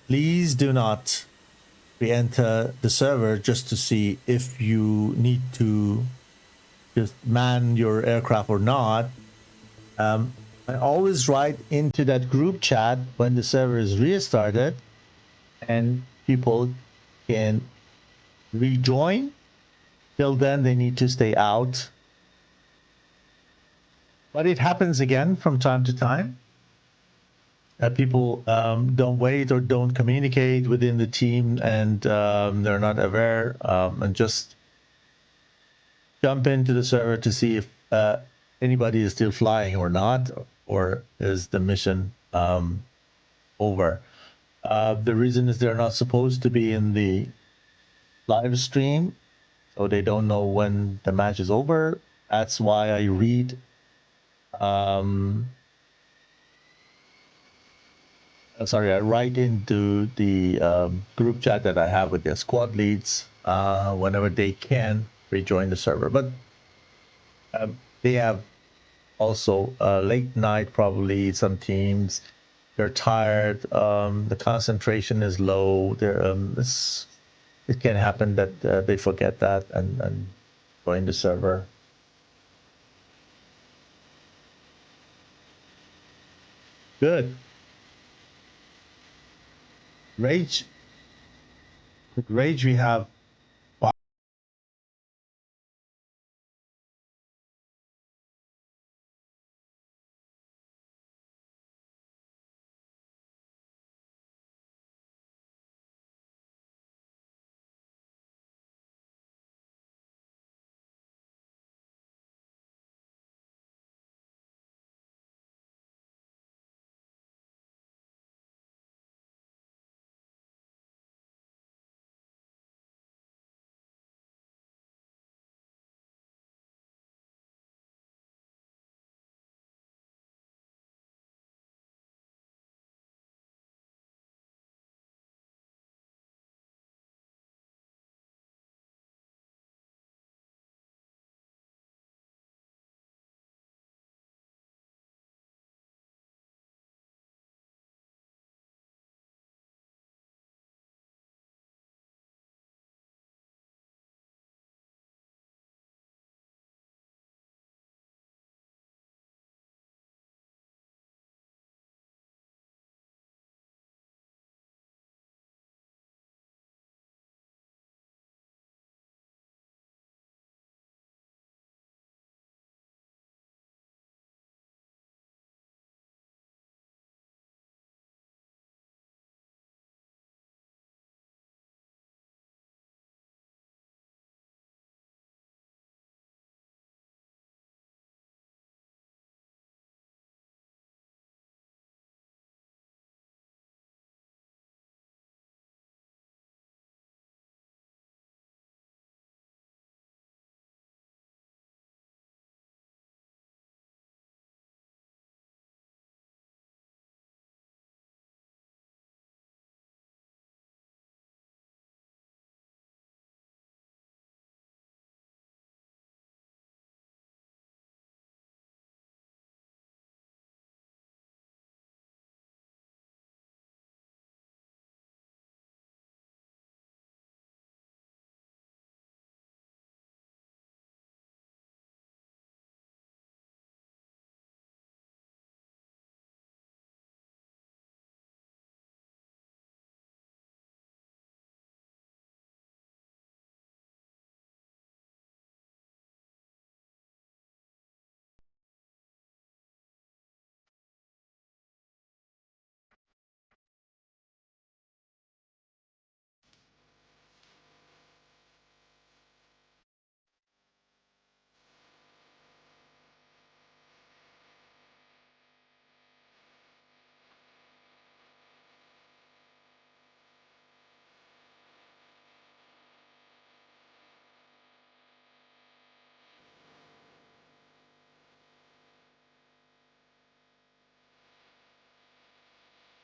please do not re-enter the server just to see if you need to just man your aircraft or not. I always write into that group chat when the server is restarted and people can rejoin. Till then, they need to stay out. But it happens again from time to time. People don't wait or don't communicate within the team, and they're not aware, and just jump into the server to see if anybody is still flying or not, or is the mission over. The reason is they're not supposed to be in the live stream, so they don't know when the match is over. That's why I read I write into the group chat that I have with the squad leads whenever they can rejoin the server. But they have also late night, probably some teams. They're tired. The concentration is low. It can happen that they forget that and join the server. Good. Rage. With Rage, we have.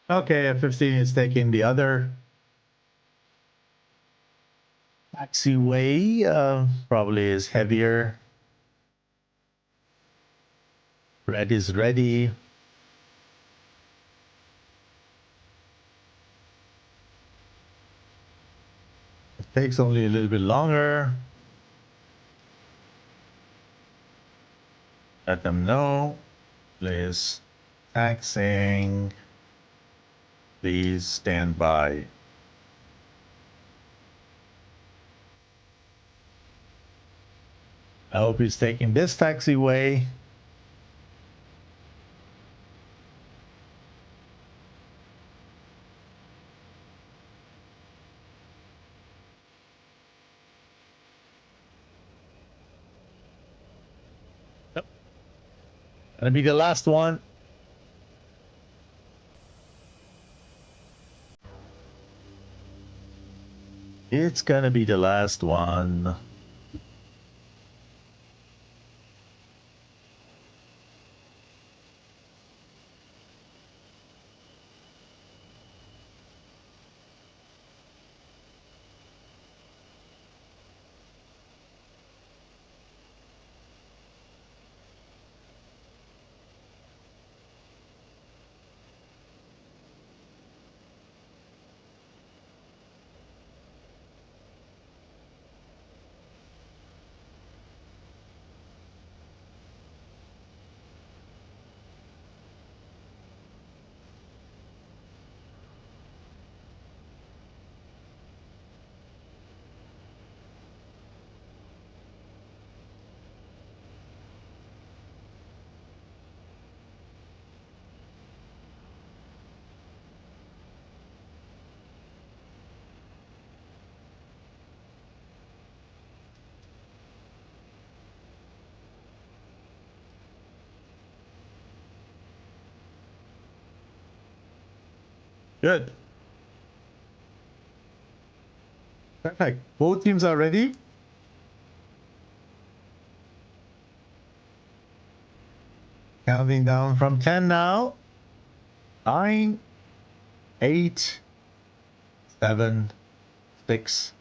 Okay, F-15 is taking the other taxiway. Probably is heavier. Red is ready. Takes only a little bit longer. Let them know. Please taxing. Please stand by. I hope he's taking this taxiway. Yep. Gonna be the last one. It's gonna be the last one. Good. Perfect. Both teams are ready. Counting down from 10 now. 9, 8, 7, 6,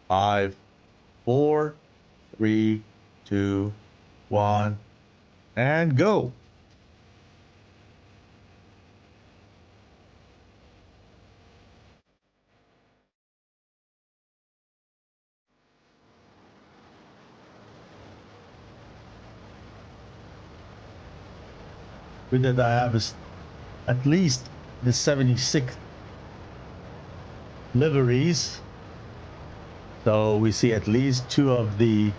5, 4, 3, 2, 1, and go. With that, I have at least the 76 liveries. So we see at least 2 of the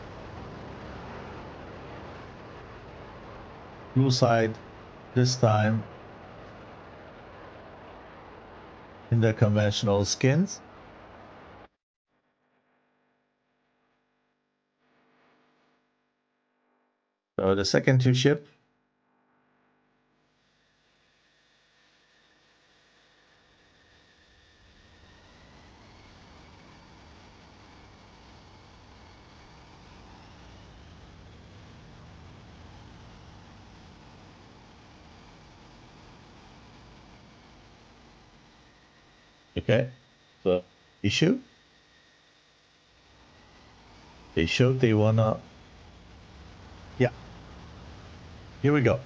blue side this time in the conventional skins. So the second 2 ship. Okay, so issue. They showed they wanna. Yeah, here we go.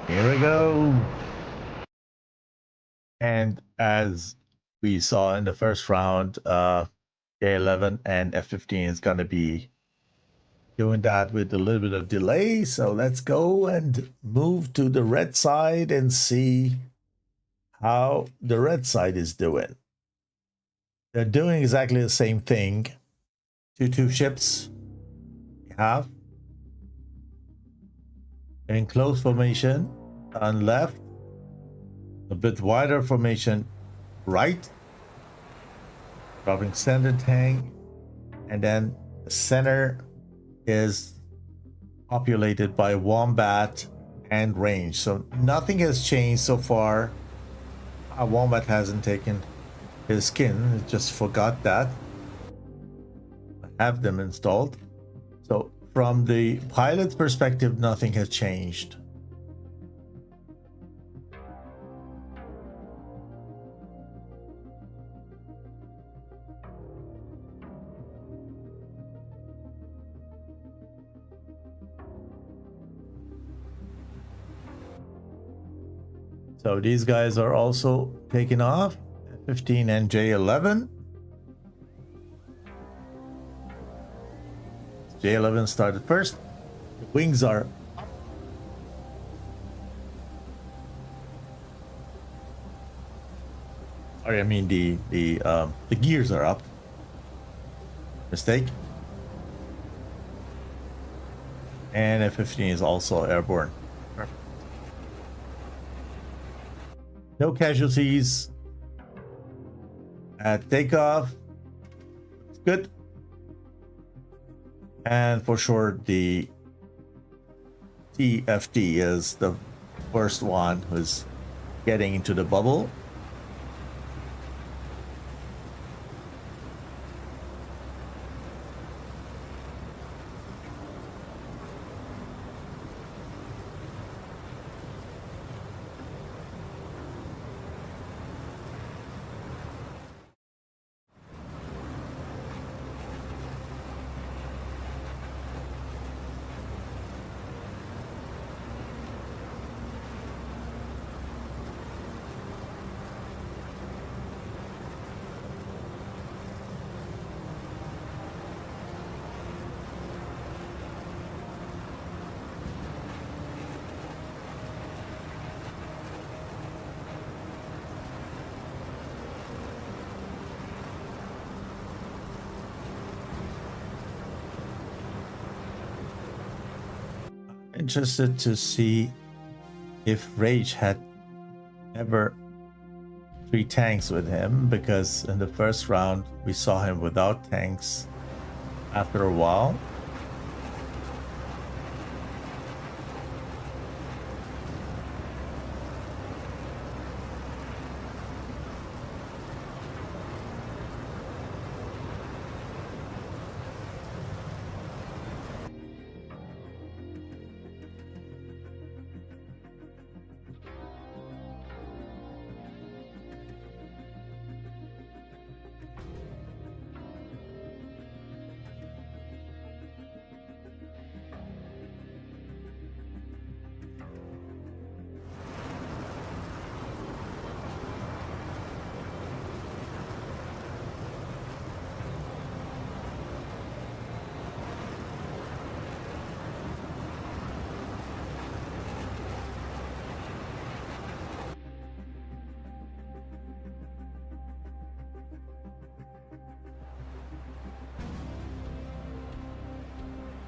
Here we go. And as we saw in the first round, J11 and F15 is going to be doing that with a little bit of delay. So let's go and move to the red side and see how the red side is doing. They're doing exactly the same thing. 2 ships we have in close formation on left, a bit wider formation right, dropping center tank, and then the center is populated by Wombat and range. So nothing has changed so far. Wombat hasn't taken his skin, just forgot that. have them installed. So from the pilot's perspective, nothing has changed. So these guys are also taking off, 15 and J11. J11 started first. The wings are up. Sorry, I mean the gears are up. Mistake. And F-15 is also airborne. Perfect. No casualties at takeoff. It's good. And for sure, the TFT is the first one who's getting into the bubble. Interested to see if Rage had ever 3 tanks with him, because in the first round we saw him without tanks after a while.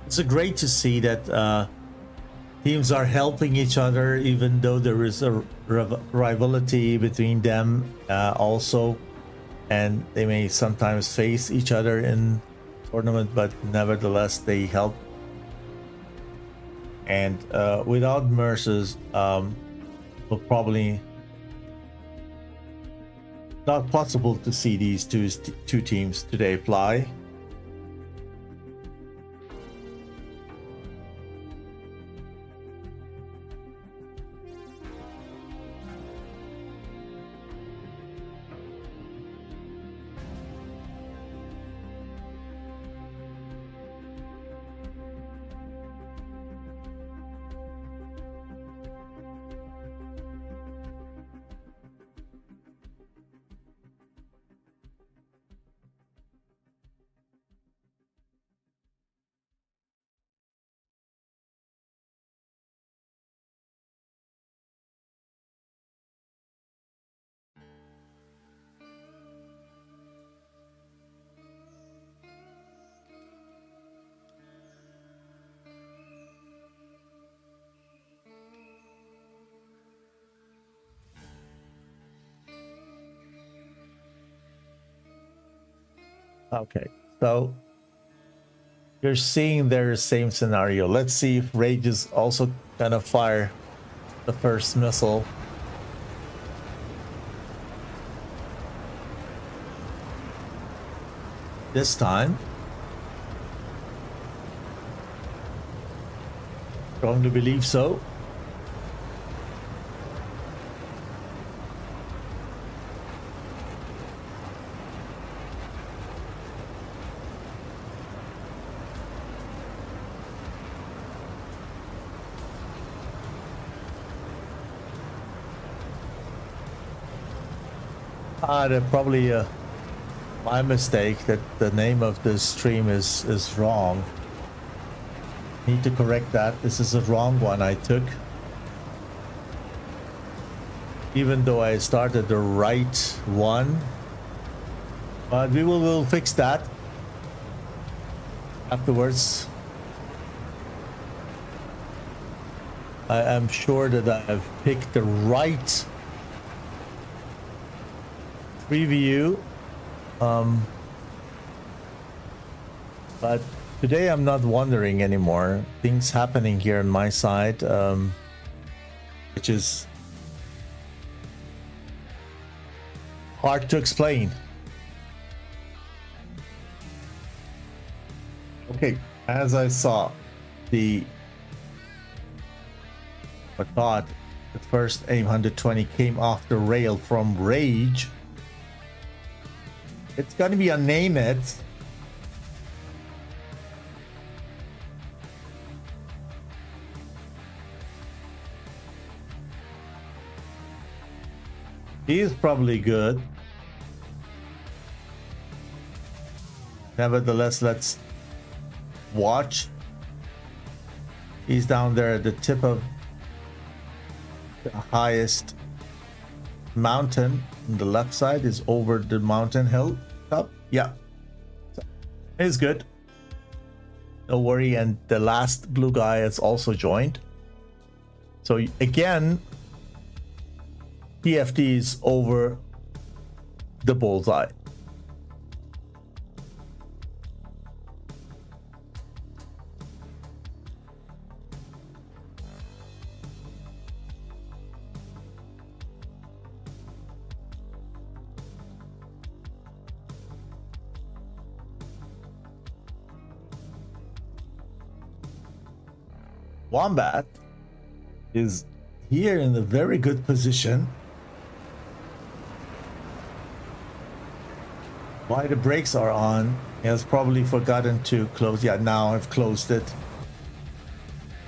It's great to see that teams are helping each other, even though there is a rivalry between them also, and they may sometimes face each other in tournament, but nevertheless they help. And without Merces, will probably not possible to see these two teams today fly. Okay, so you're seeing their same scenario. Let's see if Rage is also gonna fire the first missile. This time. Strongly believe so. Probably my mistake that the name of this stream is wrong. Need to correct that. This is a wrong one I took. Even though I started the right one. But we'll fix that afterwards. I am sure that I have picked the right preview. But today I'm not wondering anymore. Things happening here on my side, which is hard to explain. Okay, as I saw, I thought the first AIM 120 came off the rail from Rage. It's gonna be a Name It. He's probably good. Nevertheless, let's watch. He's down there at the tip of the highest mountain. On the left side is over the mountain hill top. Yeah, it's good. Don't worry. And the last blue guy has also joined. So again, TFT is over the bullseye. Wombat is here in a very good position. Why the brakes are on? He has probably forgotten to close. Yeah, now I've closed it.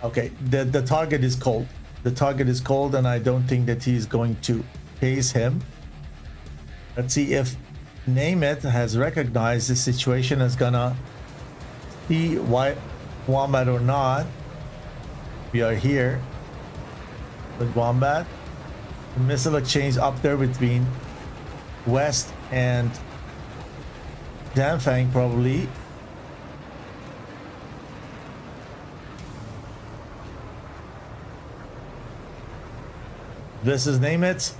Okay, the target is cold. The target is cold, and I don't think that he's going to chase him. Let's see if Name It has recognized the situation, is gonna see why Wombat or not. We are here with Wombat. The missile exchange up there between West and Danfang probably. This is Name It.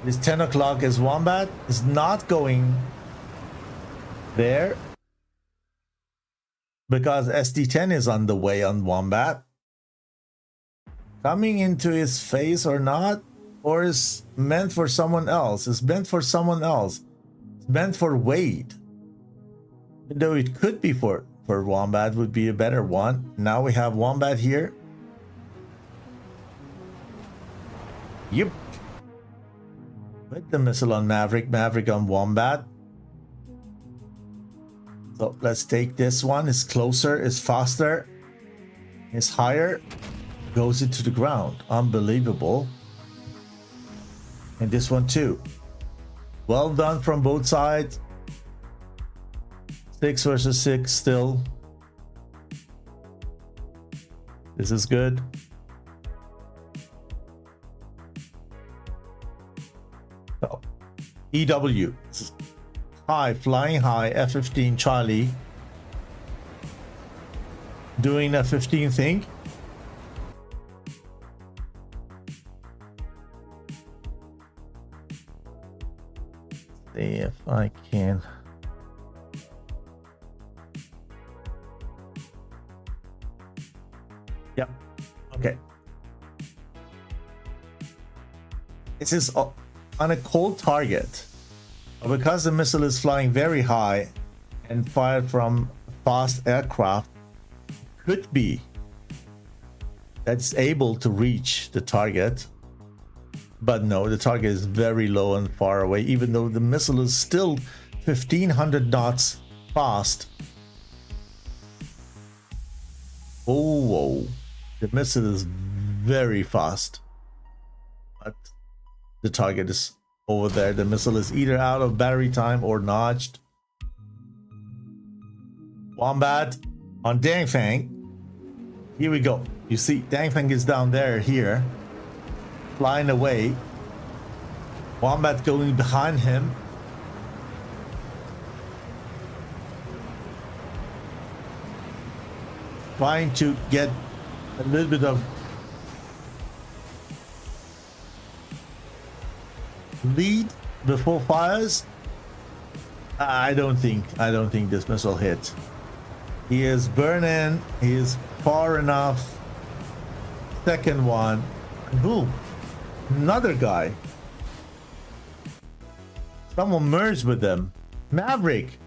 It's 10 o'clock. Is Wombat is not going there because SD10 is on the way on Wombat. Coming into his face or not, or is meant for someone else. It's meant for someone else. It's meant for Wade. Even though it could be for Wombat, would be a better one. Now we have Wombat here. Yep. With the missile on Maverick, Maverick on Wombat. So let's take this one. It's closer, it's faster, it's higher, goes into the ground. Unbelievable. And this one too. Well done from both sides. 6 versus 6 still. This is good. So, EW. High, flying high, F-15 Charlie. Doing a 15 thing. See if I can. Yep. Okay. This is on a cold target. Because the missile is flying very high and fired from fast aircraft, could be that's able to reach the target. But no, the target is very low and far away, even though the missile is still 1500 knots fast. Oh, whoa. The missile is very fast. But the target is over there. The missile is either out of battery time or notched. Wombat on Dangfang. Here we go. You see, Dangfang is down there here. Flying away. Wombat going behind him. Trying to get a little bit of lead before fires. I don't think this missile hit. He is burning. He is far enough. Second one. Who? Another guy. Someone merged with them. Maverick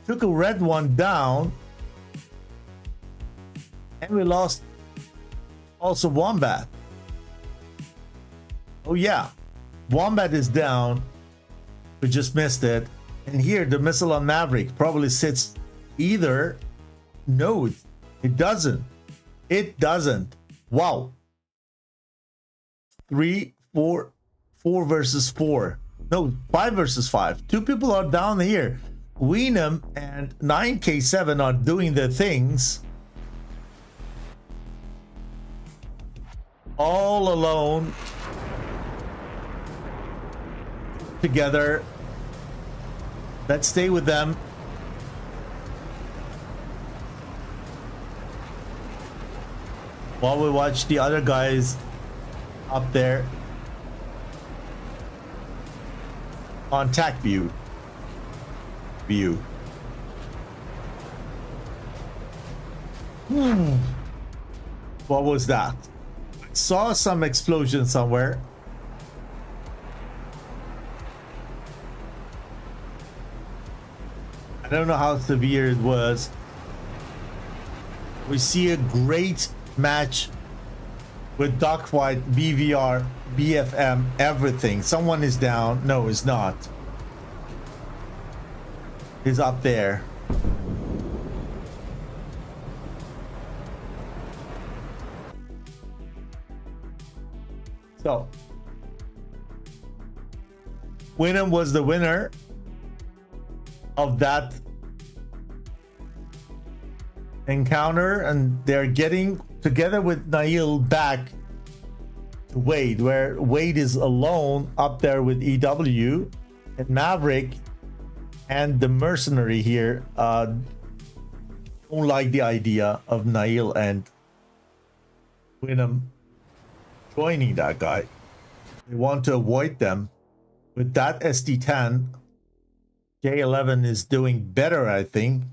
took a red one down, and we lost also Wombat. Oh yeah, Wombat is down. We just missed it. And here the missile on Maverick probably sits either. No, it doesn't. It doesn't. Wow. 4 versus 4. No, 5 versus 5. Two people are down here. Weenum and 9K7 are doing their things. All alone. Together. Let's stay with them. While we watch the other guys up there on TAC view. What was that? I saw some explosion somewhere. I don't know how severe it was. We see a great match with dogfight, BVR, BFM, everything. Someone is down. No, it's not. He's up there. So, Winham was the winner of that encounter, and they're getting together with Nail back to Wade, where Wade is alone up there with EW, and Maverick and the mercenary here don't like the idea of Nail and Winham joining that guy. They want to avoid them. With that SD10, J11 is doing better, I think.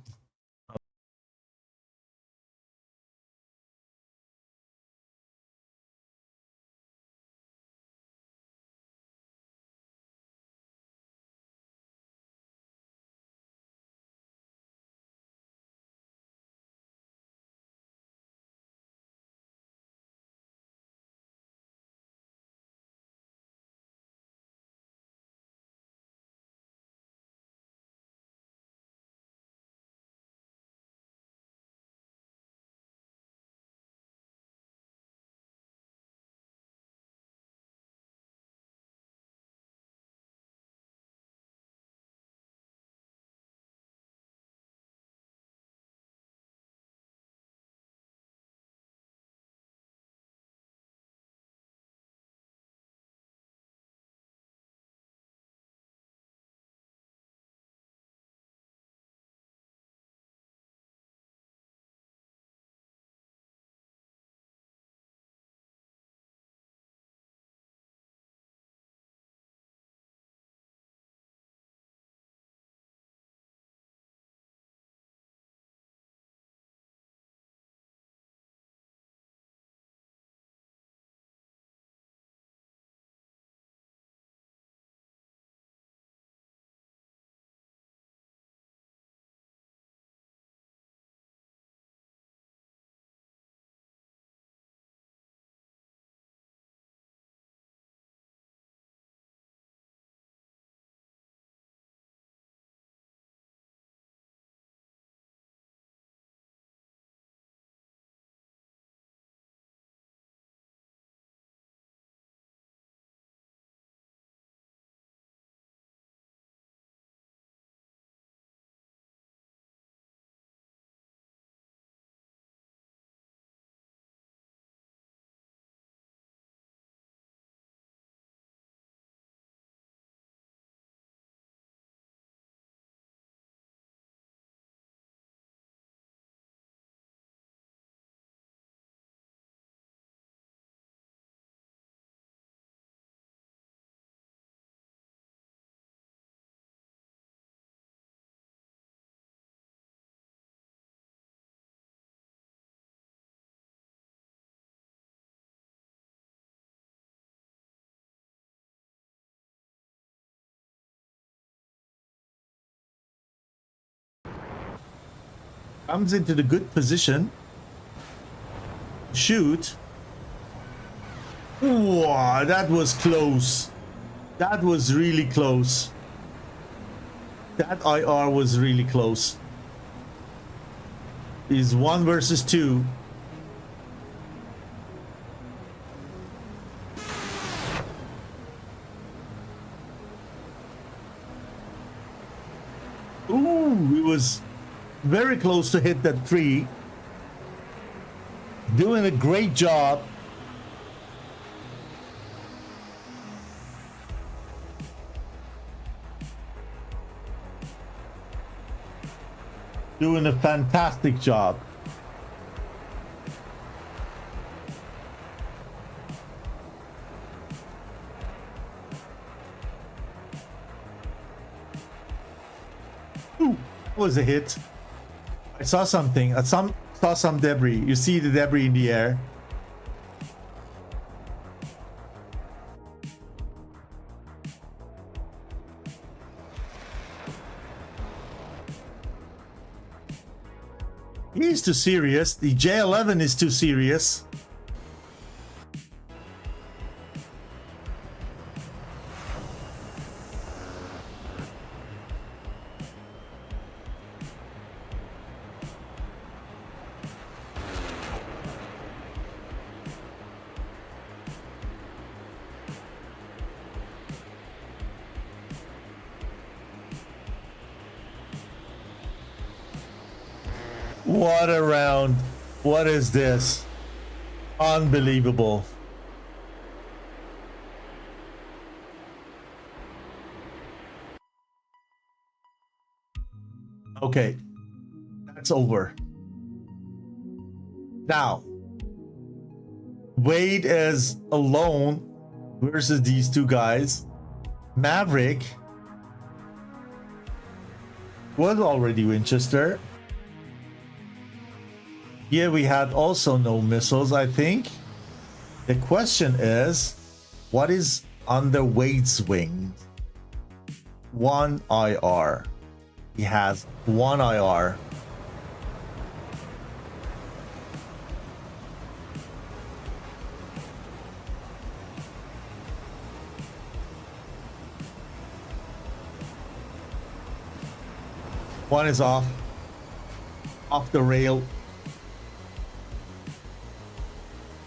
Comes into the good position. Shoot. Wow, that was close. That was really close. That IR was really close. Is 1 versus 2. Ooh, it was very close to hit that 3. Doing a great job. Doing a fantastic job. Ooh, that was a hit. I saw something. I saw some debris. You see the debris in the air. He's too serious. The J11 is too serious. What a round. What is this? Unbelievable. Okay. That's over. Now, Wade is alone versus these two guys. Maverick was already Winchester. Here we had also no missiles, I think. The question is, what is under Wade's wing? 1 IR. He has 1 IR. One is off the rail.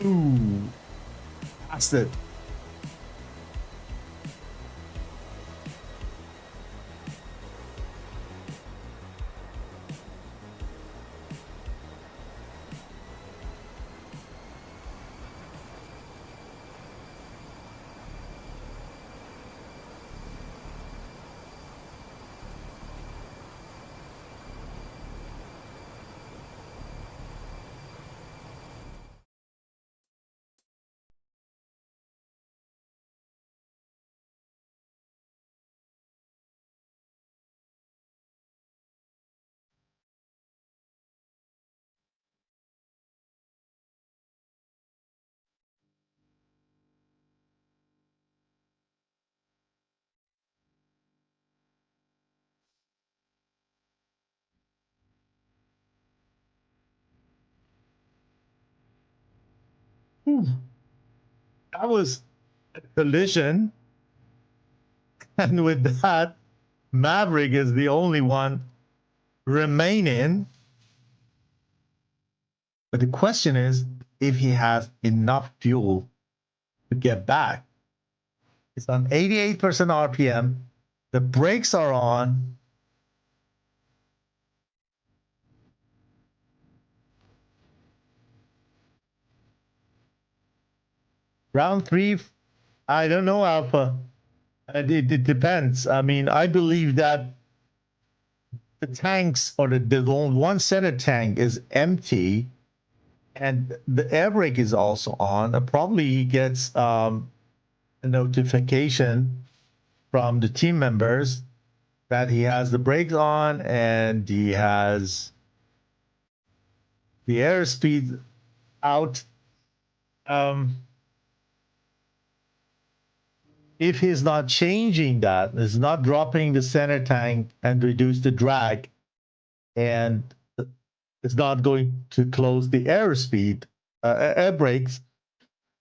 Ooh, passed it. That was a collision. And with that, Maverick is the only one remaining. But the question is if he has enough fuel to get back. It's on 88% RPM. The brakes are on. Round 3, I don't know, Alpha. It depends. I mean, I believe that the tanks or the one center tank is empty and the air brake is also on. Probably he gets a notification from the team members that he has the brakes on and he has the airspeed out. If he's not changing that, is not dropping the center tank and reduce the drag, and is not going to close the airspeed, air brakes,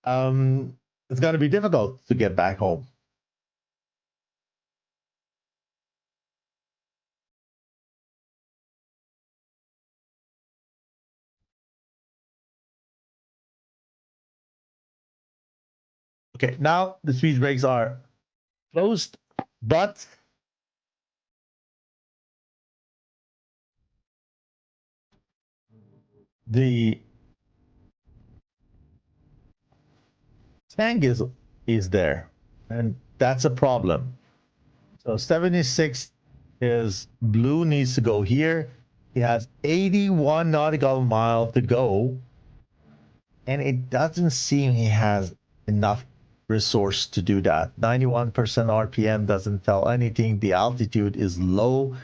it's going to be difficult to get back home. Okay, now the speed brakes are closed, but the tank is there, and that's a problem. So 76 is blue, needs to go here. He has 81 nautical mile to go, and it doesn't seem he has enough resource to do that. 91% RPM doesn't tell anything. The altitude is low,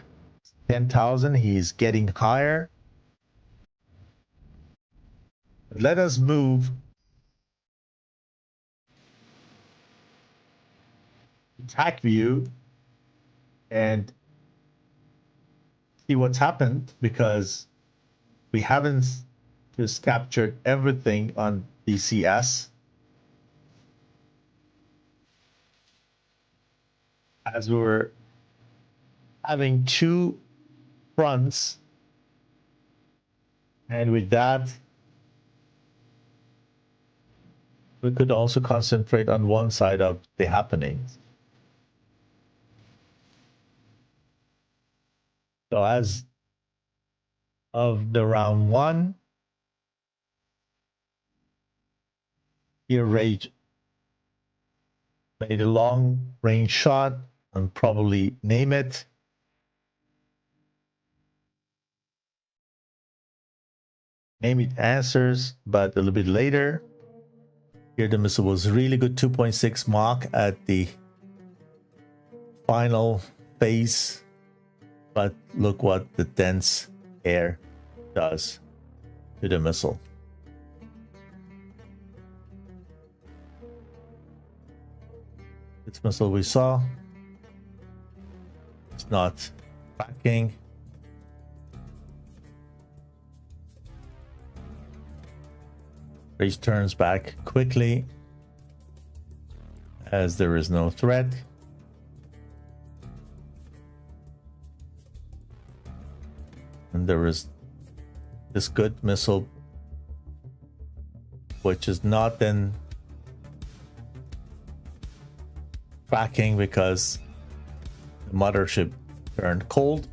10,000. He's getting higher. Let us move attack view and see what's happened, because we haven't just captured everything on DCS. As we were having two fronts, and with that we could also concentrate on one side of the happenings. So as of the round one, here Rage made a long range shot and probably name it. Name it answers, but a little bit later. Here the missile was really good, 2.6 Mach at the final phase. But look what the dense air does to the missile. This missile we saw, it's not tracking. Race turns back quickly as there is no threat. And there is this good missile, which is not then tracking because the mothership turned cold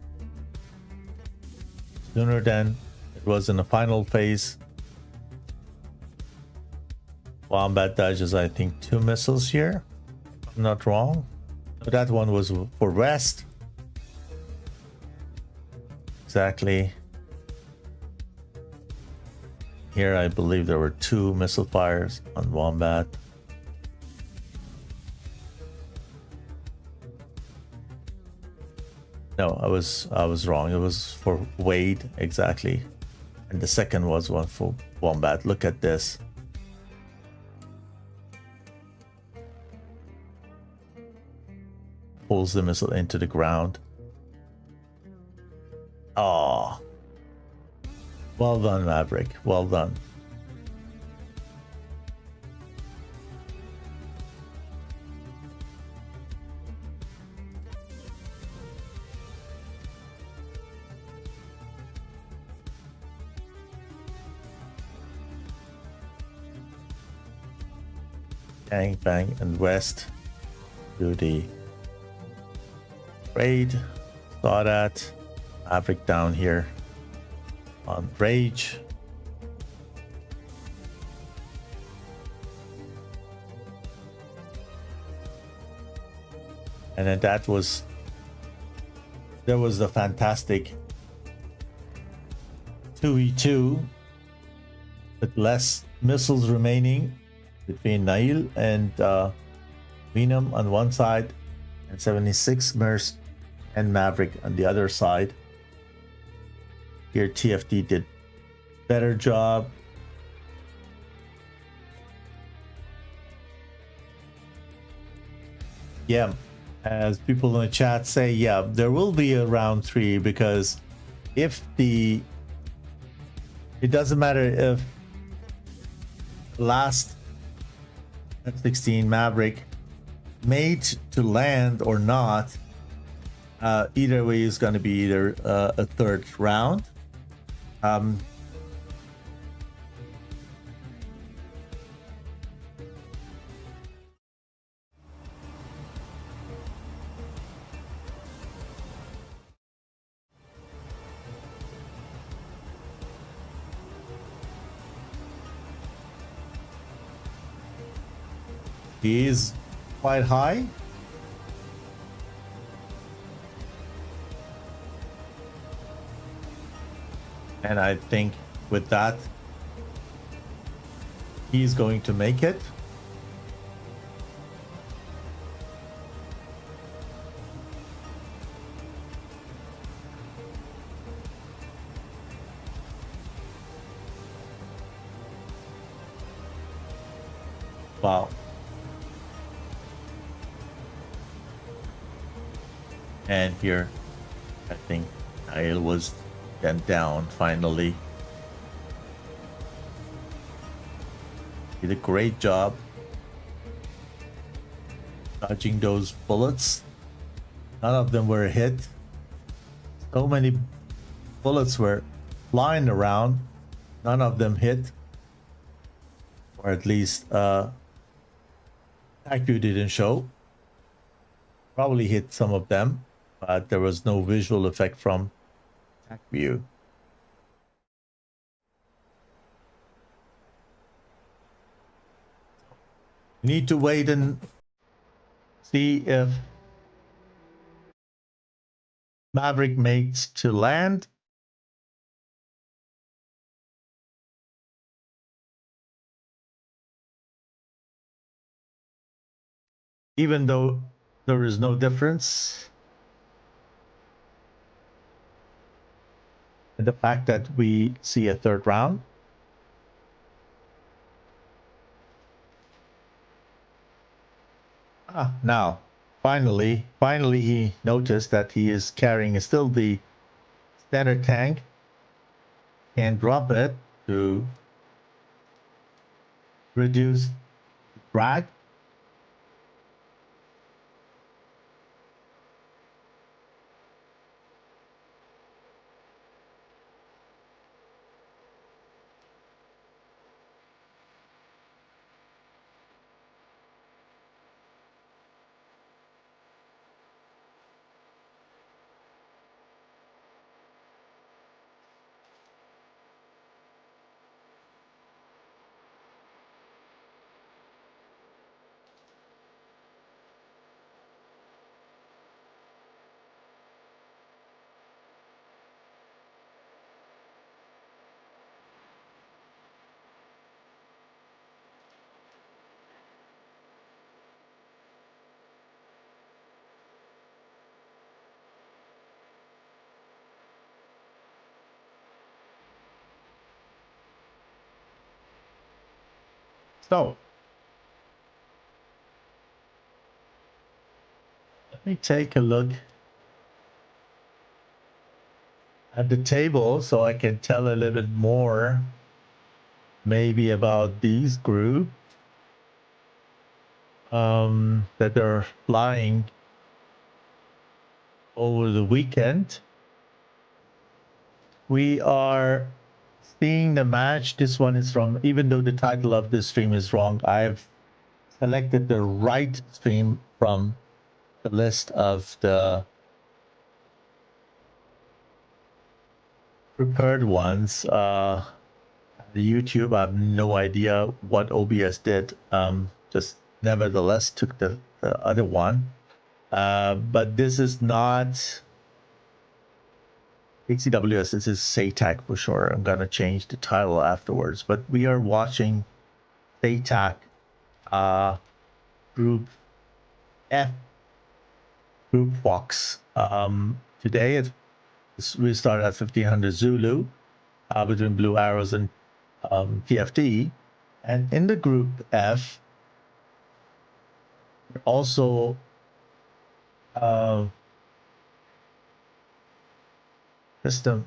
sooner than it was in the final phase. Wombat dodges, I think, 2 missiles here, if I'm not wrong. But that one was for rest. Exactly. Here I believe there were 2 missile fires on Wombat. No, I was wrong. It was for Wade, exactly. And the second was one for Wombat. Look at this. Pulls the missile into the ground. Oh, well done, Maverick. Well done. Bang, bang, and west to the raid. Saw that. Maverick down here on Rage. And then there was the fantastic 2v2 with less missiles remaining between Nail and Venom on one side and 76 Merce and Maverick on the other side. Here TFT did better job. Yeah, as people in the chat say, yeah, there will be a round 3, because if the it doesn't matter if last F-16 Maverick made to land or not. Either way is going to be either a third round. He is quite high. And I think with that, he's going to make it. Wow. And here, I think Kyle was then down finally. Did a great job dodging those bullets. None of them were hit. So many bullets were flying around. None of them hit. Or at least TAC view didn't show. Probably hit some of them, but there was no visual effect from TAC view. We need to wait and see if Maverick makes to land. Even though there is no difference in the fact that we see a third round. Now, finally he noticed that he is carrying still the standard tank and drop it to reduce drag. So let me take a look at the table so I can tell a little bit more maybe about these group that are flying over the weekend. We are seeing the match. This one is from, even though the title of this stream is wrong, I've selected the right stream from the list of the prepared ones. The YouTube, I have no idea what OBS did. Just nevertheless took the other one. But this is not HCWS, this is SATAC for sure. I'm gonna change the title afterwards. But we are watching SATAC Group F, Group Fox. Today we started at 1500 Zulu between Blue Arrows and TFT. And in the Group F, also just a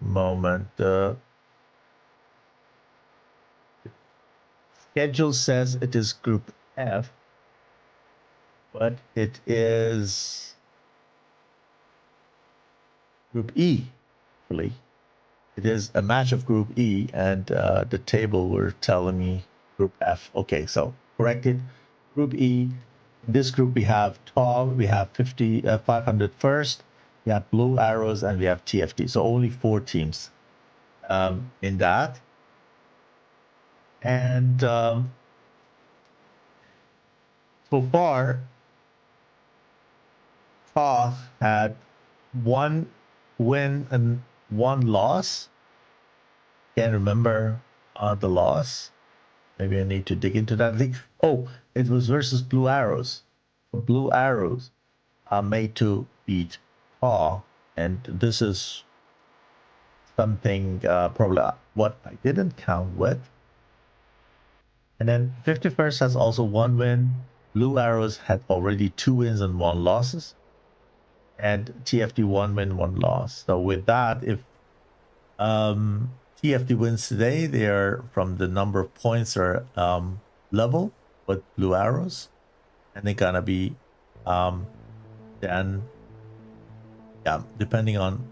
moment. Schedule says it is Group F, but it is Group E, really. It is a match of Group E, and the table were telling me Group F. Okay, so corrected. Group E. In this group, we have TAW, we have 500 first, we have Blue Arrows, and we have TFT. So only 4 teams in that. And so far, TAW had 1 win and 1 loss. Can't remember the loss. Maybe I need to dig into that. Oh, it was versus Blue Arrows. Blue Arrows are made to beat TAW, and this is something probably what I didn't count with. And then 51st has also 1 win. Blue Arrows had already 2 wins and 1 losses. And TFT 1 win, 1 loss. So with that, if TFT wins today, they are from the number of points are level with Blue Arrows, and they're gonna be then depending on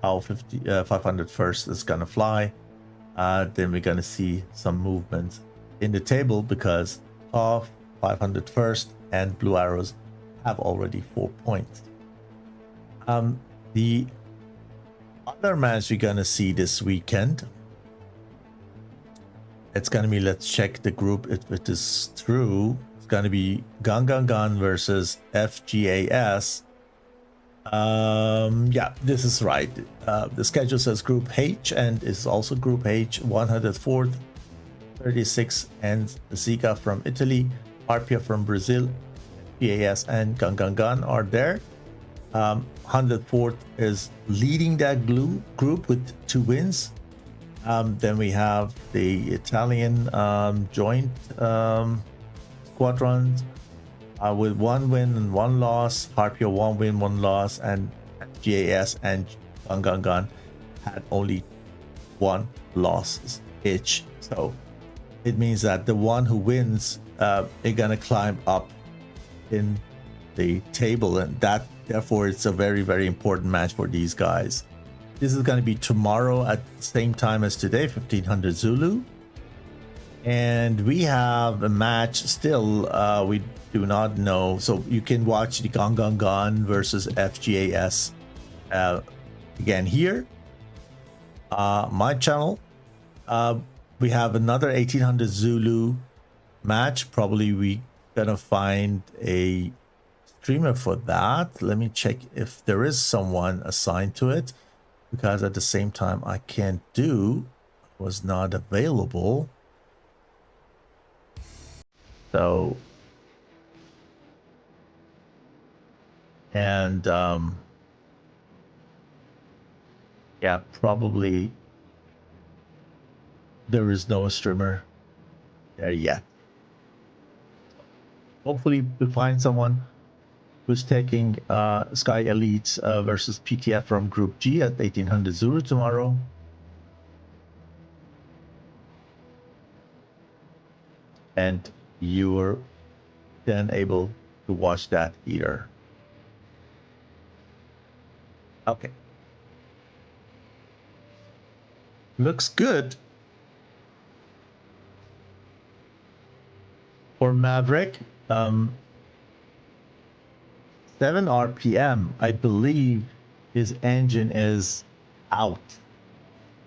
how 500 first is gonna fly, then we're gonna see some movement in the table because of 500 first and Blue Arrows have already 4 points. The other match we're gonna see this weekend, it's gonna be, let's check the group if it is true. It's gonna be Gun versus FGAS. Yeah, this is right. The schedule says Group H, and it's also Group H. 104th, 36, and Zika from Italy, Arpia from Brazil, FGAS and Gun are there. 104th is leading that group with 2 wins. Then we have the Italian joint squadrons with 1 win and 1 loss. Harpia 1 win, 1 loss, and GAS and Gun had only 1 loss each. So it means that the one who wins is gonna climb up in the table, and that therefore it's a very, very important match for these guys. This is going to be tomorrow at the same time as today, 1500 Zulu, and we have a match still we do not know, so you can watch the Gun versus FGAS again here, my channel. We have another 1800 Zulu match. Probably we gonna find a streamer for that. Let me check if there is someone assigned to it, because at the same time I can't do, was not available. So and yeah, probably there is no streamer there yet. Hopefully we find someone who's taking Sky Elites versus PTF from Group G at 1800 Zulu tomorrow. And you are then able to watch that either. Okay. Looks good. For Maverick, 7 RPM, I believe his engine is out.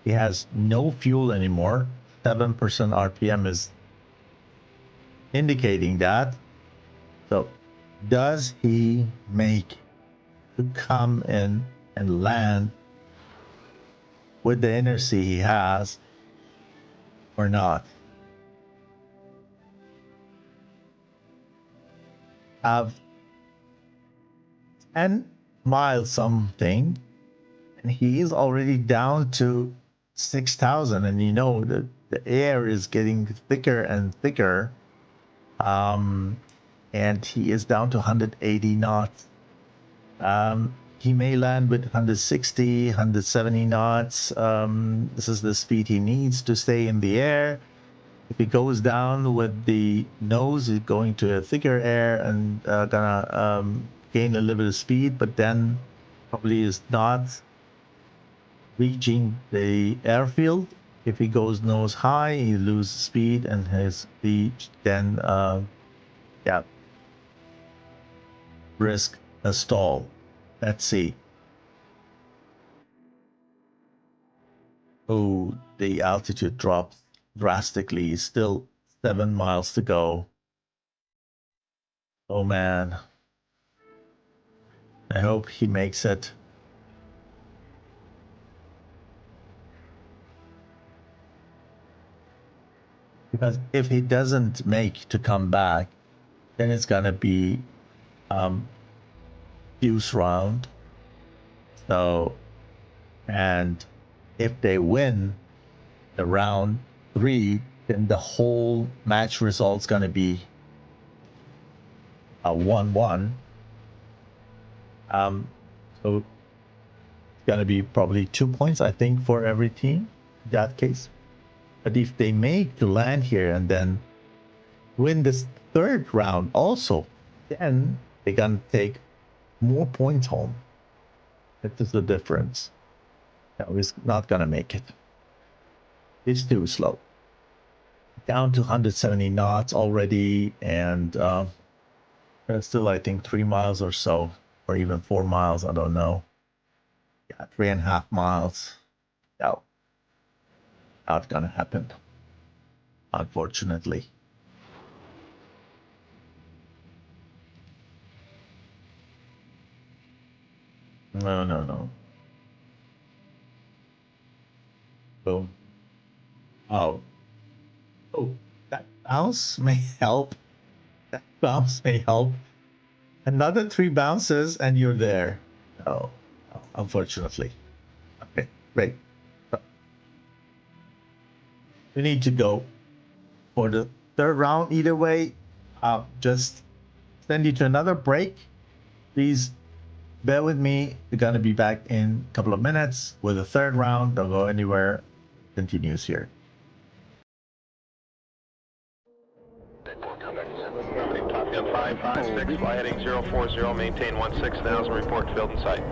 He has no fuel anymore. 7% RPM is indicating that. So does he make to come in and land with the inertia he has or not? Have 10 miles something, and he is already down to 6,000, and you know the air is getting thicker and thicker, and he is down to 180 knots. He may land with 160, 170 knots. This is the speed he needs to stay in the air. If it goes down with the nose, it's going to a thicker air and gonna gain a little bit of speed, but then probably is not reaching the airfield. If he goes nose high, he loses speed and his speed, then yeah, risk a stall. Let's see. Oh, the altitude drops drastically. Still 7 miles to go. Oh man. I hope he makes it. Because if he doesn't make to come back, then it's gonna be fuse round. So, and if they win the round 3, then the whole match result's gonna be a 1-1. So it's gonna be probably 2 points, I think, for every team in that case. But if they make to land here and then win this 3rd round also, then they're gonna take more points home. That is the difference. No, he's not gonna make it. It's too slow. Down to 170 knots already, and there's still, I think, 3 miles or so, or even 4 miles. I don't know. Yeah, 3.5 miles. No, not gonna happen, unfortunately. No. Boom. Oh, that bounce may help. That bounce may help. Another 3 bounces and you're there. No, unfortunately. Okay, great. We need to go for the 3rd round either way. Just send you to another break. Please bear with me. We're gonna be back in a couple of minutes with the 3rd round. Don't go anywhere. Continues here. Top Gun 556, fly heading 040, maintain 16,000, report field in sight.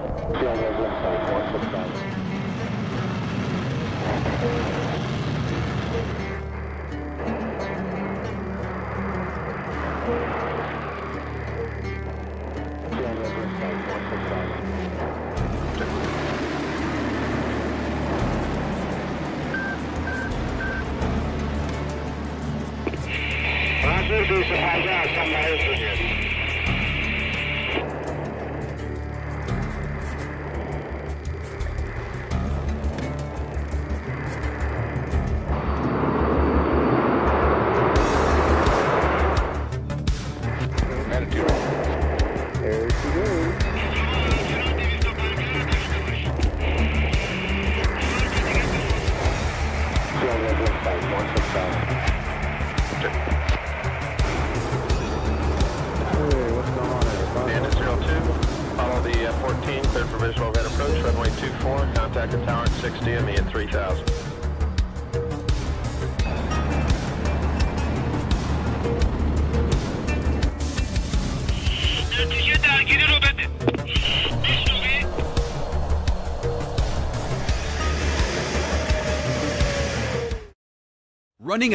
There she goes. Hey, what's going on there? Stand at 02, follow the 14, clear for visual event approach, runway 24, contact the tower at 60 and me at 3000. Running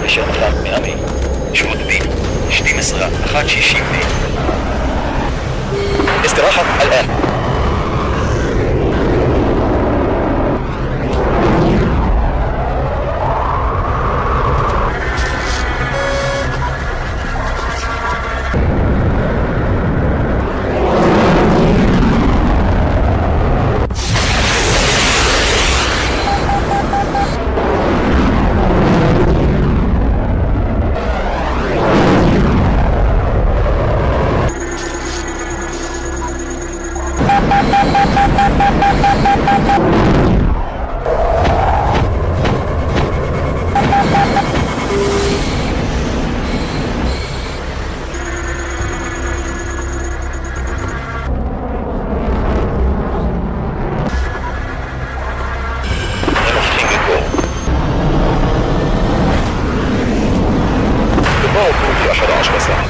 mission 1 ميامي شوط بي 160 بي استراحة الآن. في 11 ساعة.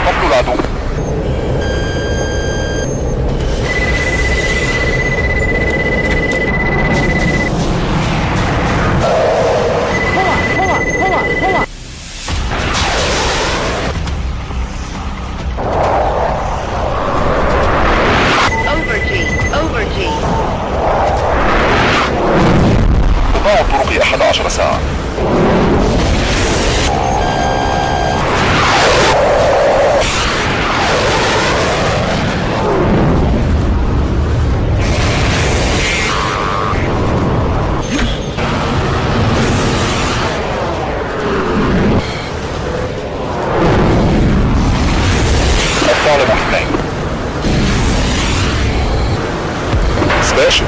قتل العدو. قطاع الطرق 11 ساعة. الطالب 2 سبيشل.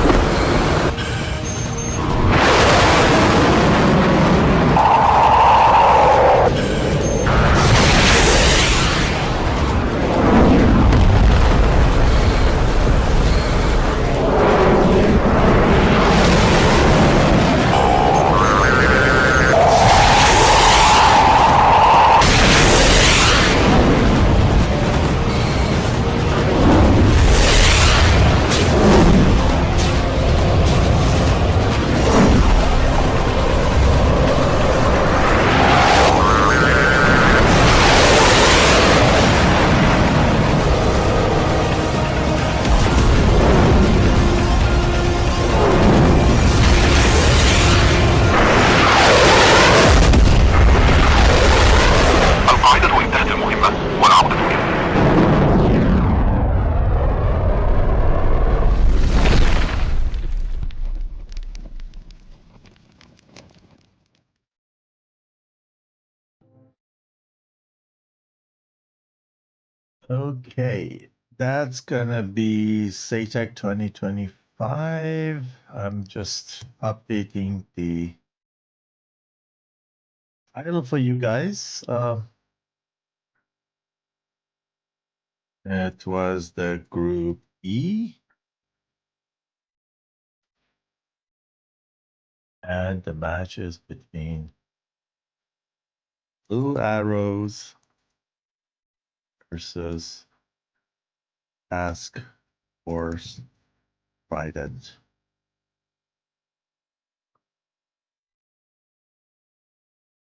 القاعدة انتهت المهمة والعودة إلى Okay, that's gonna be SATAC 2025. I'm just updating the title for you guys. It was the Group E, and the matches between Blue Arrows versus Task Force Trident.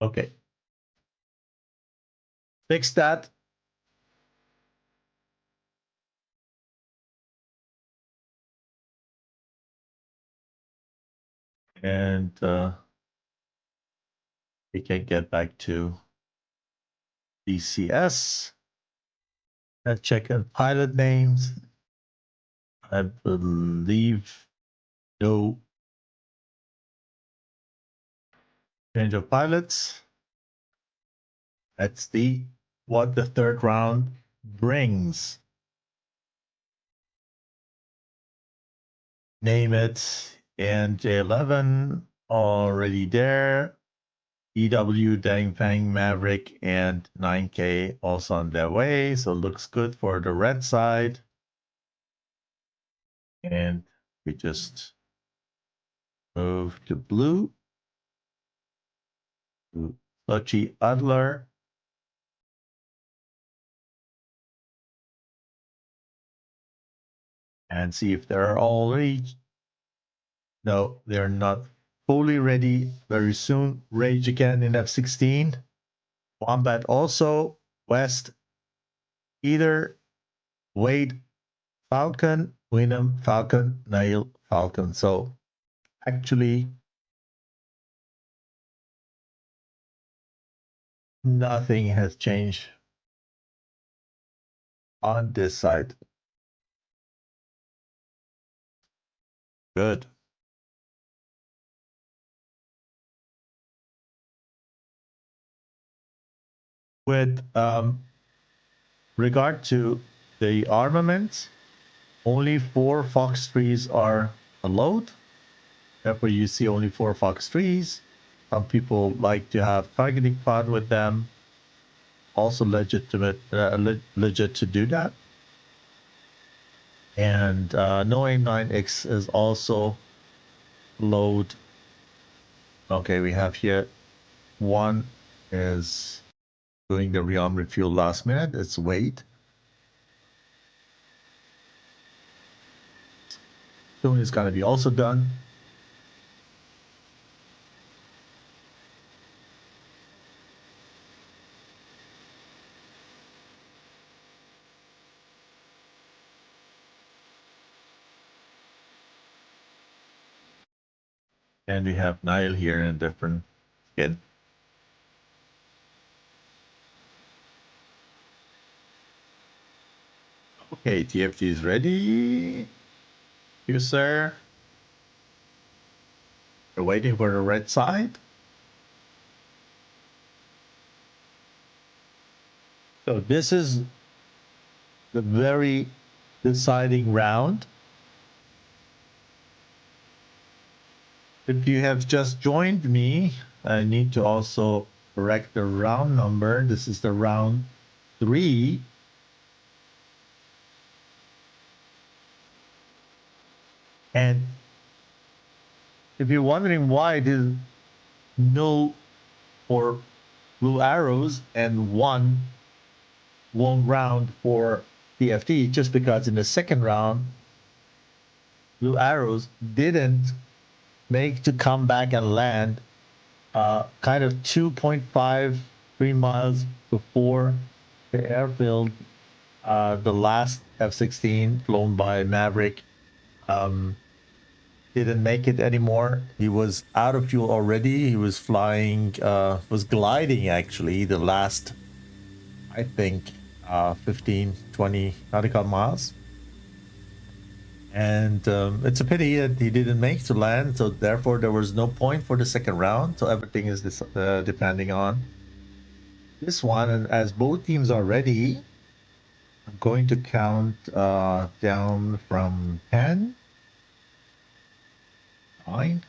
Okay. Fix that. and we can get back to DCS. Let's check on pilot names. I believe no change of pilots. Let's see what the third round brings. Name it, and J11 already there. EW, Dang Fang, Maverick, and 9K also on their way. So looks good for the red side. And we just move to blue. To Sochi Adler. And see if they're all ready. No, they're not fully ready. Very soon, Rage again in F16. Wombat also. West. Either Wade, Falcon, Wynnum, Falcon, Nail, Falcon. So actually, nothing has changed on this side. Good. With regard to the armament, only 4 Fox 3s are allowed. Therefore, you see only 4 Fox 3s. Some people like to have targeting pod with them. Also legit to do that. And no A9X is also load. Okay, we have here one is doing the rearm refuel last minute. It's Wade. Soon is gonna be also done. And we have Nile here in a different skin. Okay, TFT is ready. You, sir. We're waiting for the red side. So this is the very deciding round. If you have just joined me, I need to also correct the round number. This is the round 3. And if you're wondering why it is null for blue arrows and one round for TFT, just because in the second round, blue arrows didn't make to come back and land kind of 2.53 miles before the airfield. The last F-16 flown by Maverick didn't make it anymore. He was out of fuel already. He was flying, was gliding actually the last, I think, 15, 20 nautical miles. And it's a pity that he didn't make to land, so therefore there was no point for the second round. So everything is depending on this one. And as both teams are ready, I'm going to count down from 10, 9,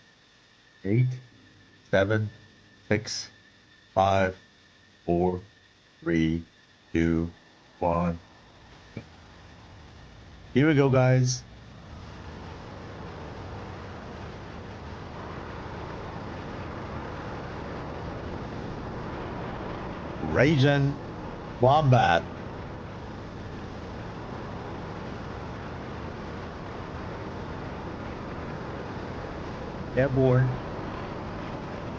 8, 7, 6, 5, 4, 3, 2, 1. Here we go, guys. Raging Wombat. Airborne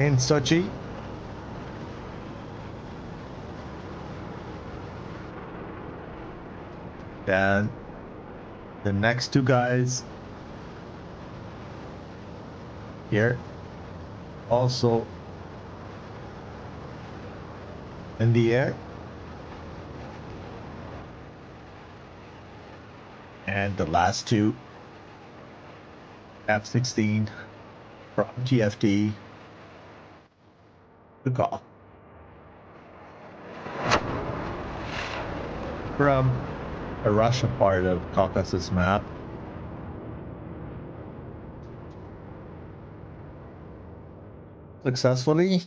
in Sochi. And the next two guys here also in the air. And the last two F-16 from TFT took off from a Russia part of Caucasus map. Successfully.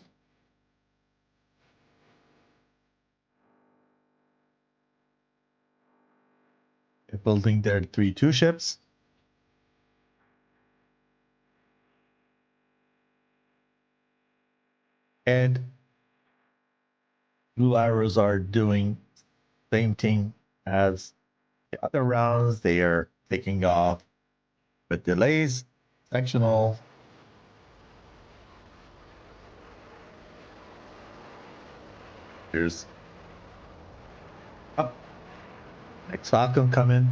They're building their 3-2 ships. And Blue Arrows are doing same thing as the other rounds. They are taking off with delays, sectional. There's up. Next Falcon coming.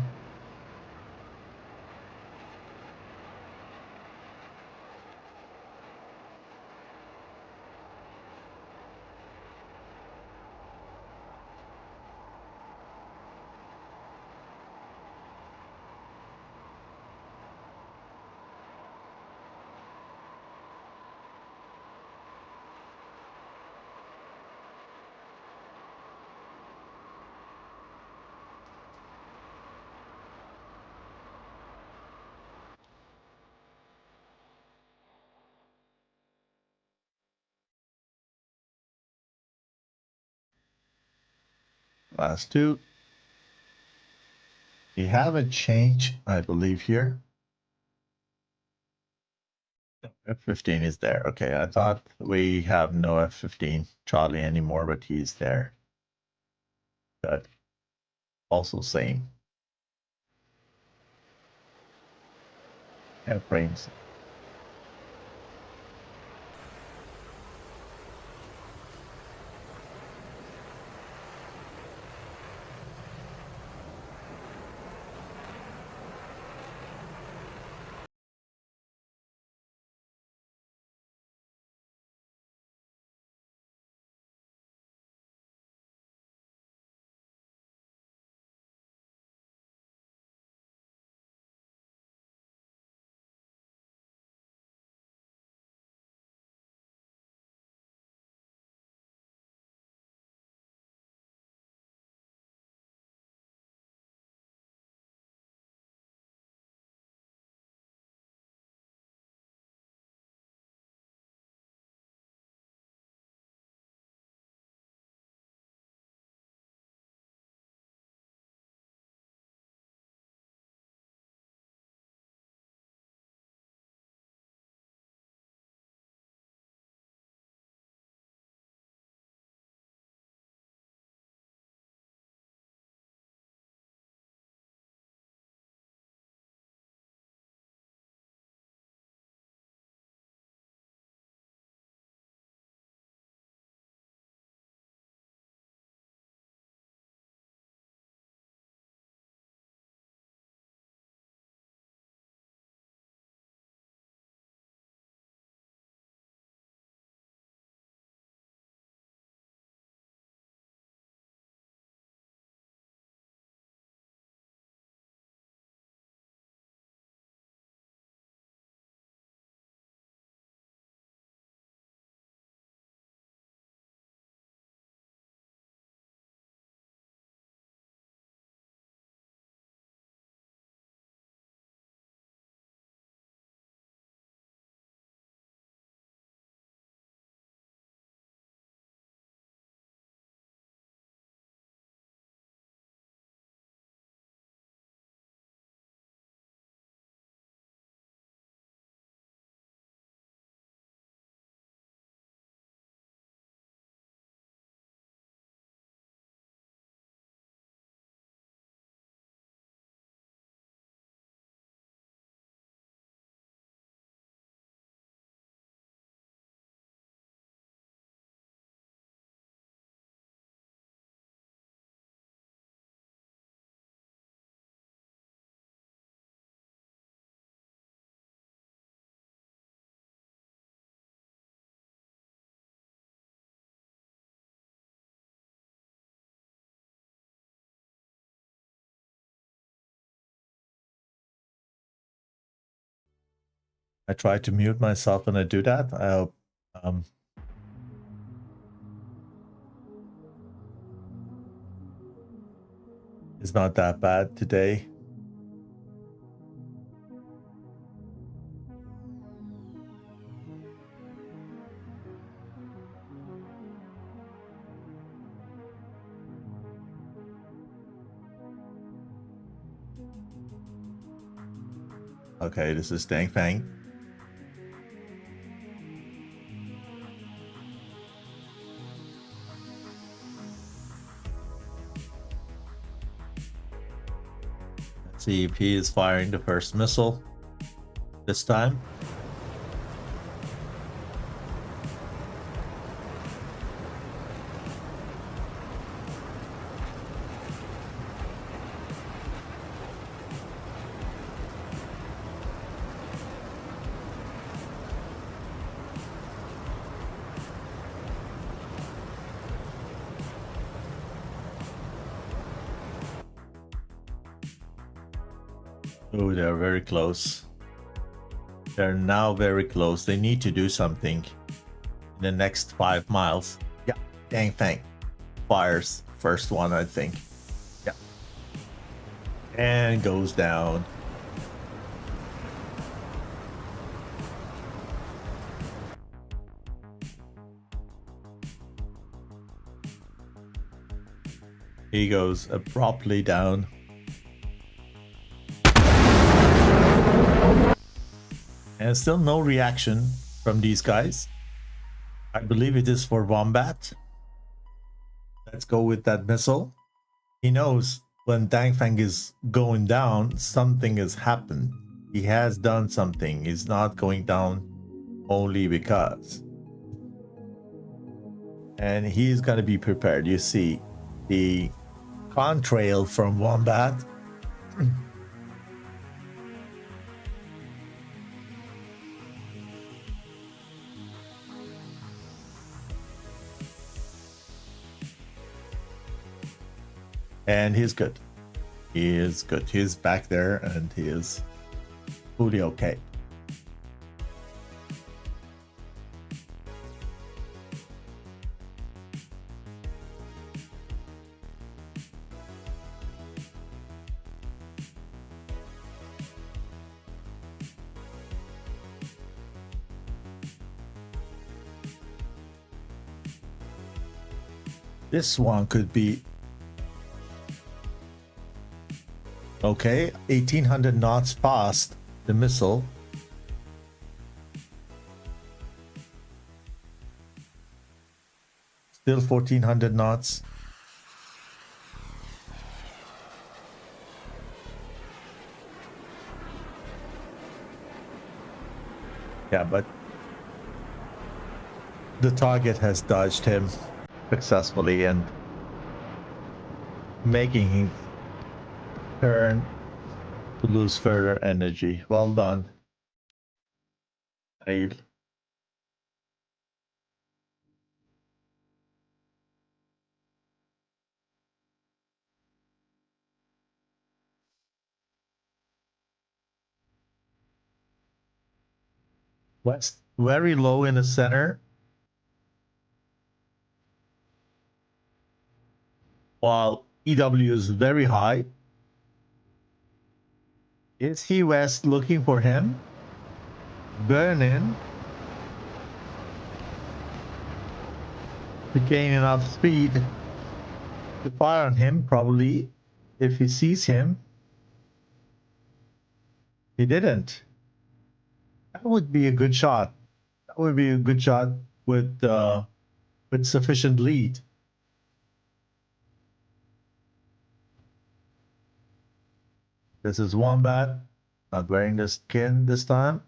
Last two. We have a change, I believe, here. F-15 is there. Okay, I thought we have no F-15 Charlie anymore, but he's there. But also same. Airframes. I try to mute myself when I do that. I hope it's not that bad today. Okay, this is Dang Fang. Let's see if he is firing the first missile this time. Oh, they're very close. They're now very close. They need to do something in the next 5 miles. Yeah, Dang Fang fires first one, I think. Yeah. And goes down. He goes abruptly down. And still no reaction from these guys. I believe it is for Wombat. Let's go with that missile. He knows when Dang Fang is going down, something has happened. He has done something. He's not going down only because. And he's going to be prepared. You see the contrail from Wombat. And he's good. He is good. He's back there and he is fully okay. This one could be okay. 1800 knots past the missile. Still 1400 knots. Yeah, but the target has dodged him successfully and making him turn to lose further energy. Well done. Ail. West very low in the center, while EW is very high. Is he West looking for him? Burning to gain enough speed to fire on him, probably, if he sees him. He didn't. That would be a good shot. That would be a good shot with sufficient lead. This is Wombat, not wearing the skin this time.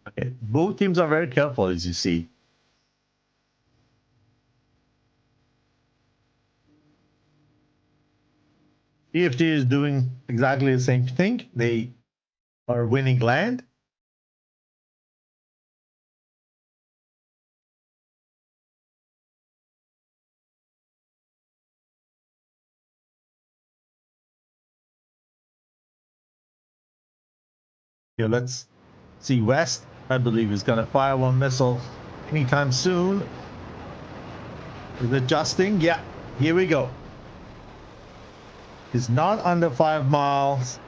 Okay, both teams are very careful, as you see. TFT is doing exactly the same thing. They are winning land. Here, let's see. West, I believe, is gonna fire one missile anytime soon. Is adjusting. Yeah, here we go. It's not under 5 miles.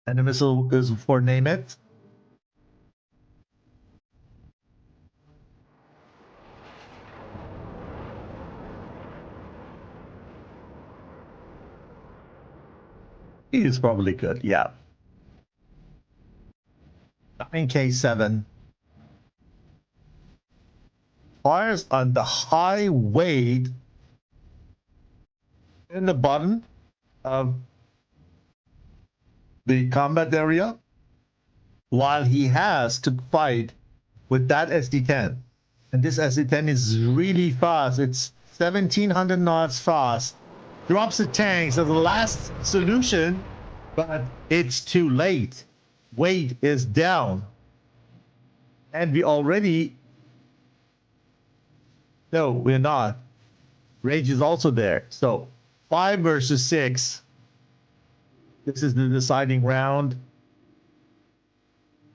And the missile is for name it. He is probably good, yeah. In K7. Fires on the high weight in the bottom of the combat area while he has to fight with that SD-10. And this SD-10 is really fast. It's 1700 knots fast. Drops the tanks as the last solution, but it's too late. Weight is down. And we already... No, we're not. Rage is also there. So 5 versus 6. This is the deciding round.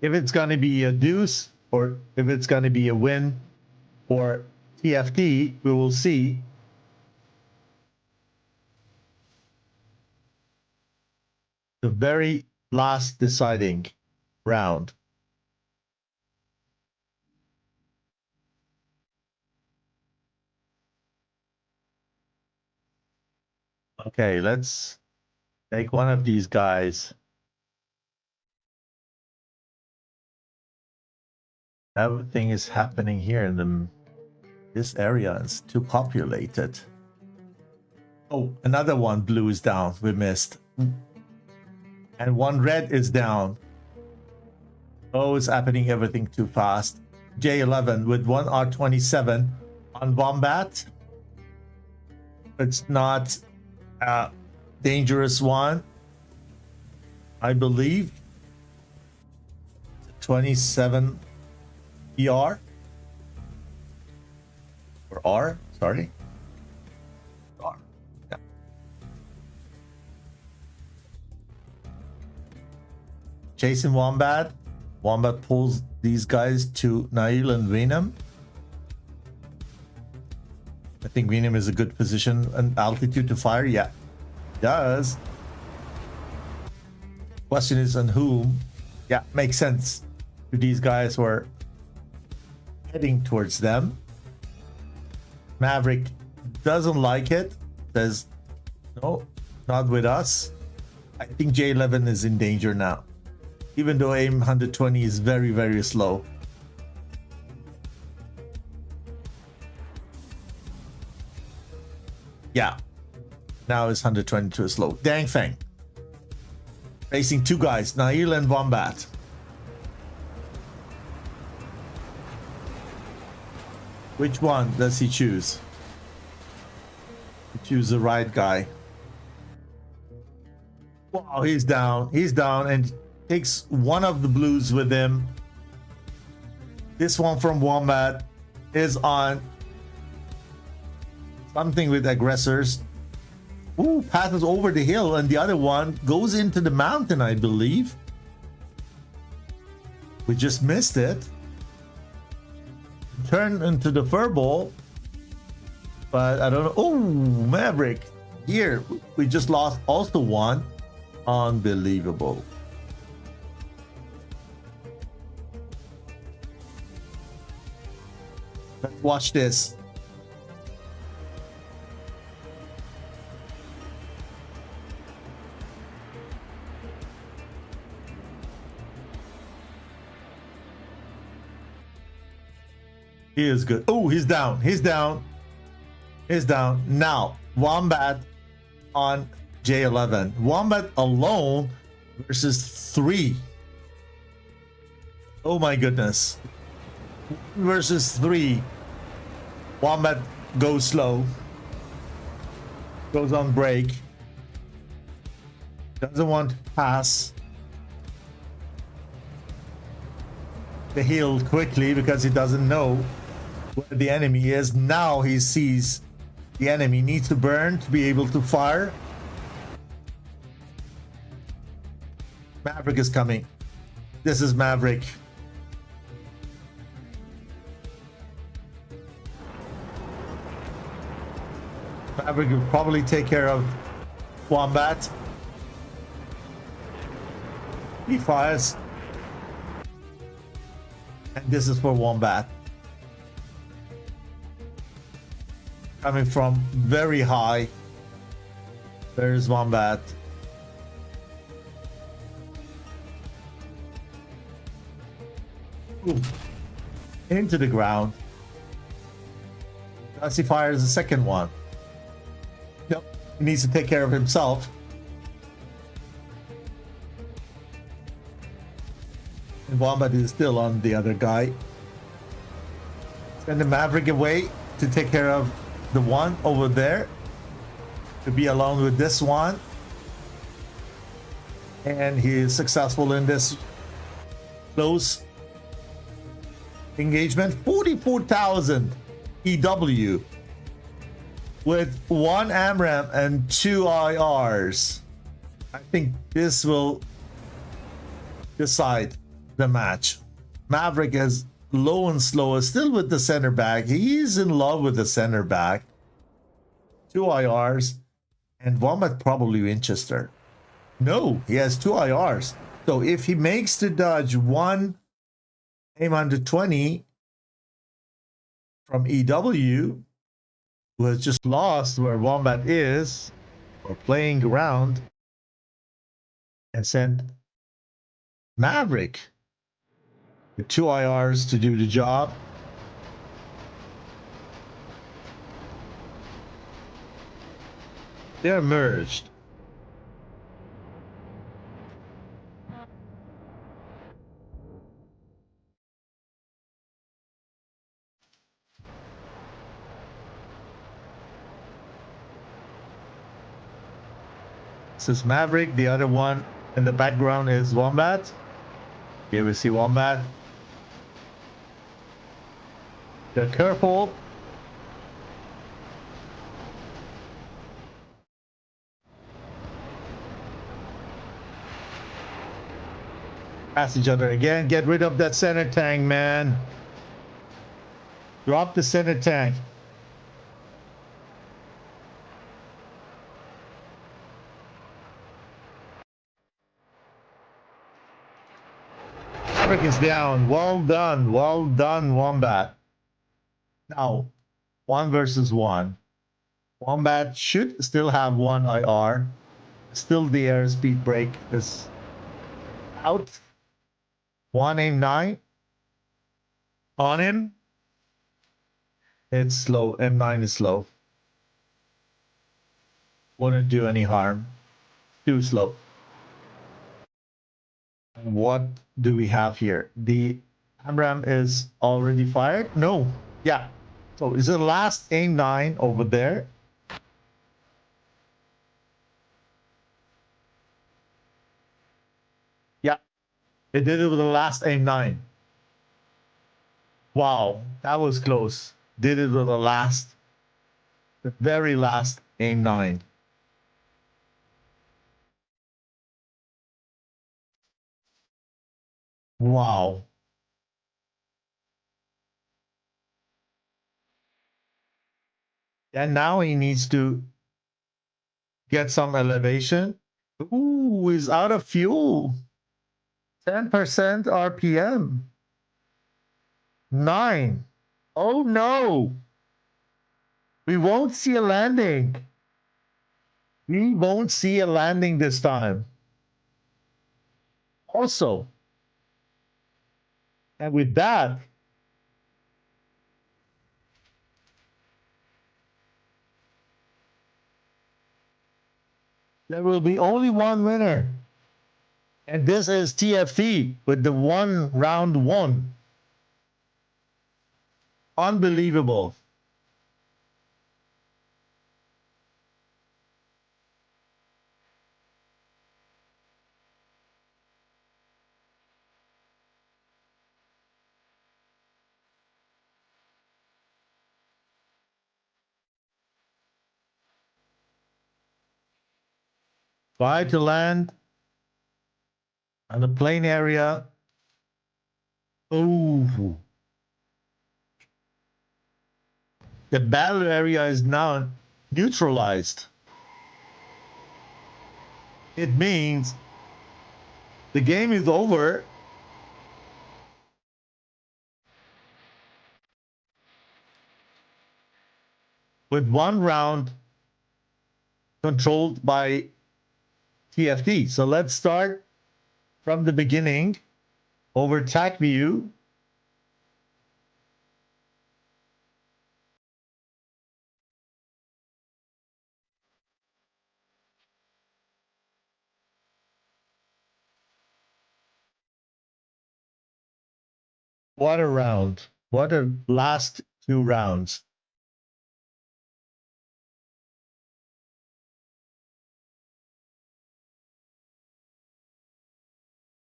If it's going to be a deuce or if it's going to be a win for TFT, we will see. The very last deciding round. Okay, let's take one of these guys. Everything is happening here in this area. It's too populated. Oh, another one blue is down. We missed. And one red is down. Oh, it's happening everything too fast. J11 with one R27 on Wombat. It's not a dangerous one, I believe. 27 ER or R, sorry. R. Yeah. Chasing Wombat. Wombat pulls these guys to Nail and Venom. I think Venom is a good position and altitude to fire. Yeah, does. Question is on whom. Yeah, makes sense. These guys who are heading towards them. Maverick doesn't like it. Says, no, not with us. I think J11 is in danger now. Even though AIM 120 is very, very slow. Yeah. Now it's 122 slow. Dang Feng. Facing two guys, Nail and Wombat. Which one does he choose? Choose the right guy. Wow, he's down. He's down and takes one of the blues with him. This one from Wombat is on something with aggressors. Ooh, passes over the hill and the other one goes into the mountain, I believe. We just missed it. Turn into the furball. But I don't know. Oh, Maverick. Here, we just lost also one. Unbelievable. Let's watch this. He is good. Oh, he's down. He's down. He's down. Now, Wombat on J11. Wombat alone versus 3. Oh my goodness. Versus 3. Wombat goes slow. Goes on break. Doesn't want to pass the hill quickly because he doesn't know where the enemy is. Now he sees the enemy, needs to burn to be able to fire. Maverick is coming. This is Maverick. Maverick will probably take care of Wombat. He fires. And this is for Wombat. Coming from very high. There's Wombat. Ooh. Into the ground. As he fires the second one. Yep. He needs to take care of himself. And Wombat is still on the other guy. Send the Maverick away to take care of the one over there. To be alone with this one. And he is successful in this close engagement. 44,000 EW with 1 AMRAM and 2 IRs. I think this will decide the match. Maverick is low and slow, still with the center back. He's in love with the center back. 2 IRs and Wombat probably Winchester. No, he has 2 IRs. So if he makes the dodge one aim under 20 from EW, who has just lost where Wombat is, or playing around, and send Maverick with 2 IRs to do the job. They're merged. This is Maverick. The other one in the background is Wombat. Here we see Wombat. They're careful. Pass each other again. Get rid of that center tank, man. Drop the center tank. Maverick is down. Well done. Well done, Wombat. Now, 1 versus 1. Wombat should still have 1 IR. Still the airspeed break is out. 1 aim 9 on him. It's slow. M9 is slow. Wouldn't do any harm. Too slow. What do we have here? The AMRAM is already fired? No. Yeah. So is the last aim 9 over there? Yeah. It did it with the last aim 9. Wow. That was close. Did it with the very last aim 9. Wow. And now he needs to get some elevation. Ooh, he's out of fuel. 10% RPM. 9. Oh no. We won't see a landing. We won't see a landing this time. Also, and with that, there will be only one winner. And this is TFT with the round one. Unbelievable. Try to land. And the plane area. Oh. The battle area is now neutralized. It means the game is over. With one round controlled by TFT. So let's start from the beginning over TAC view. What a round. What a last two rounds.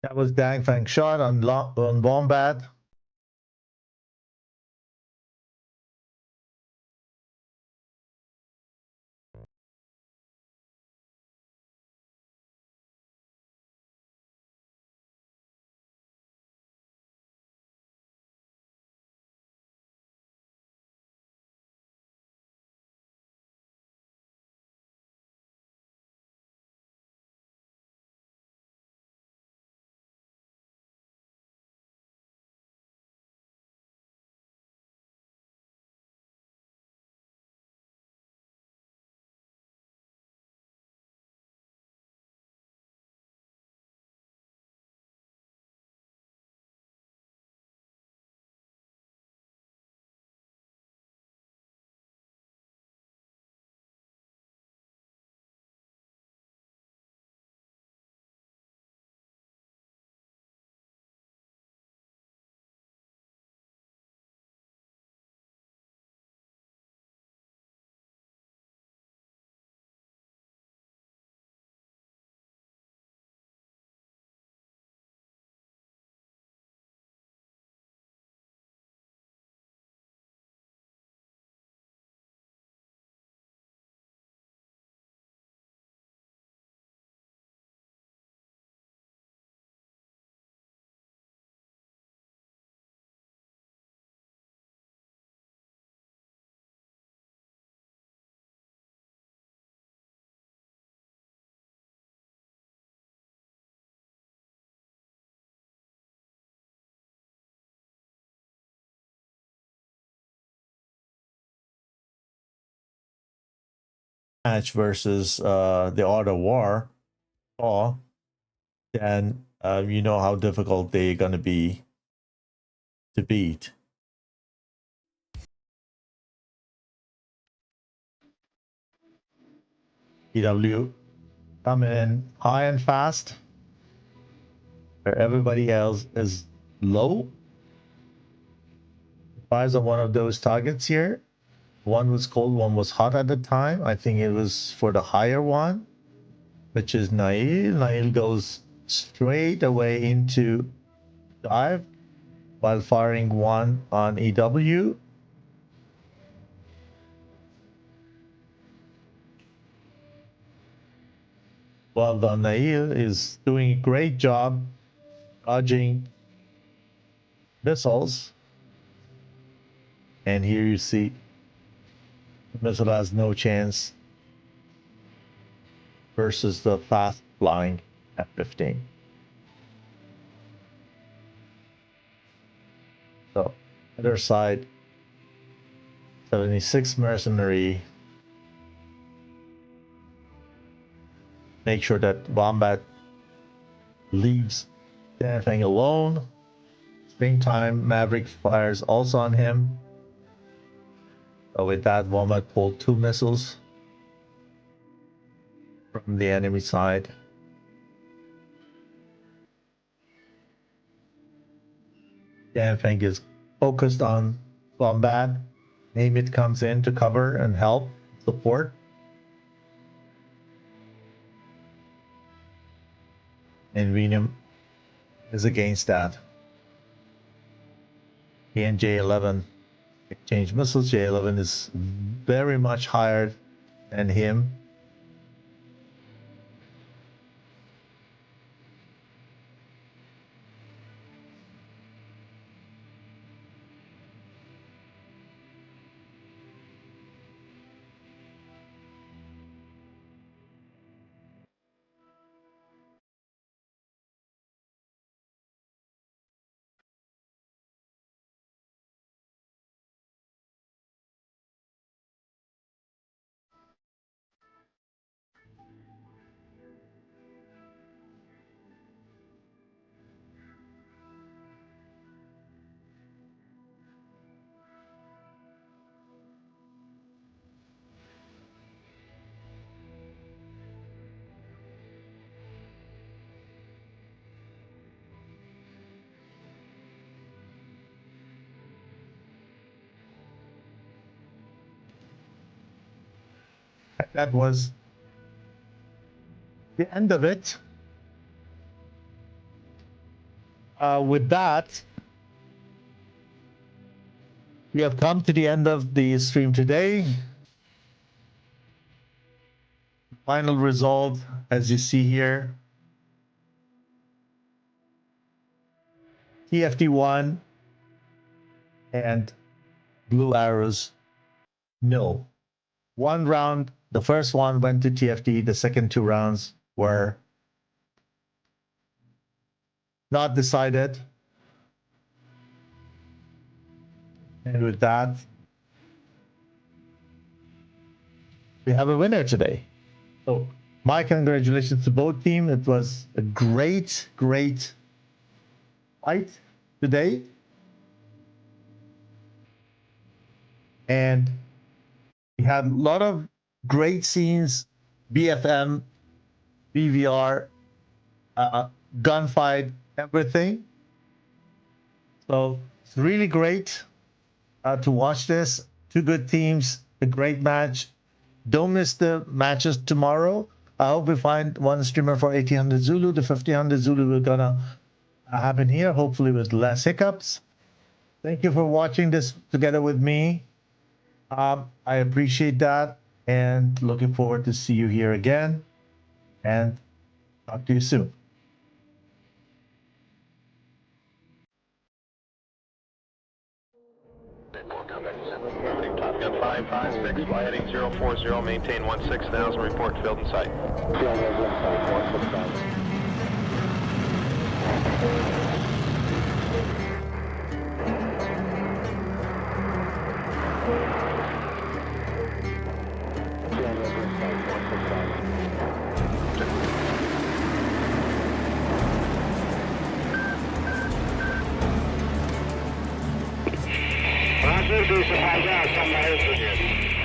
That was Dang Fang shot on Wombat. Match versus the Art of War, then you know how difficult they're going to be to beat. EW come in high and fast, where everybody else is low. Fires on one of those targets here. One was cold, one was hot at the time. I think it was for the higher one, which is Nail. Nail goes straight away into dive while firing one on EW. Well done, Nail is doing a great job dodging missiles. And here you see the missile has no chance versus the fast flying F-15. So other side, 76 mercenary. Make sure that Wombat leaves anything alone. Same time, Maverick fires also on him. So with that, Wombat pulled 2 missiles from the enemy side. Danfang is focused on Wombat. Namit comes in to cover and help support. And Venum is against that. He and J11 exchange missiles. J11 is very much higher than him. That was the end of it. With that, we have come to the end of the stream today. Final result, as you see here, TFT won and Blue Arrows nil. One round, the first one went to TFT, the second two rounds were not decided. And with that, we have a winner today. So my congratulations to both teams. It was a great fight today. And we had a lot of great scenes, BFM, BVR, gunfight, everything. So it's really great to watch this. Two good teams, a great match. Don't miss the matches tomorrow. I hope we find one streamer for 1800 Zulu. The 1500 Zulu will gonna happen here, hopefully with less hiccups. Thank you for watching this together with me. I appreciate that and looking forward to see you here again. And talk to you soon. Top Gun 556, fly heading 040, maintain 16,000, report field in sight. Roger, do some hijack.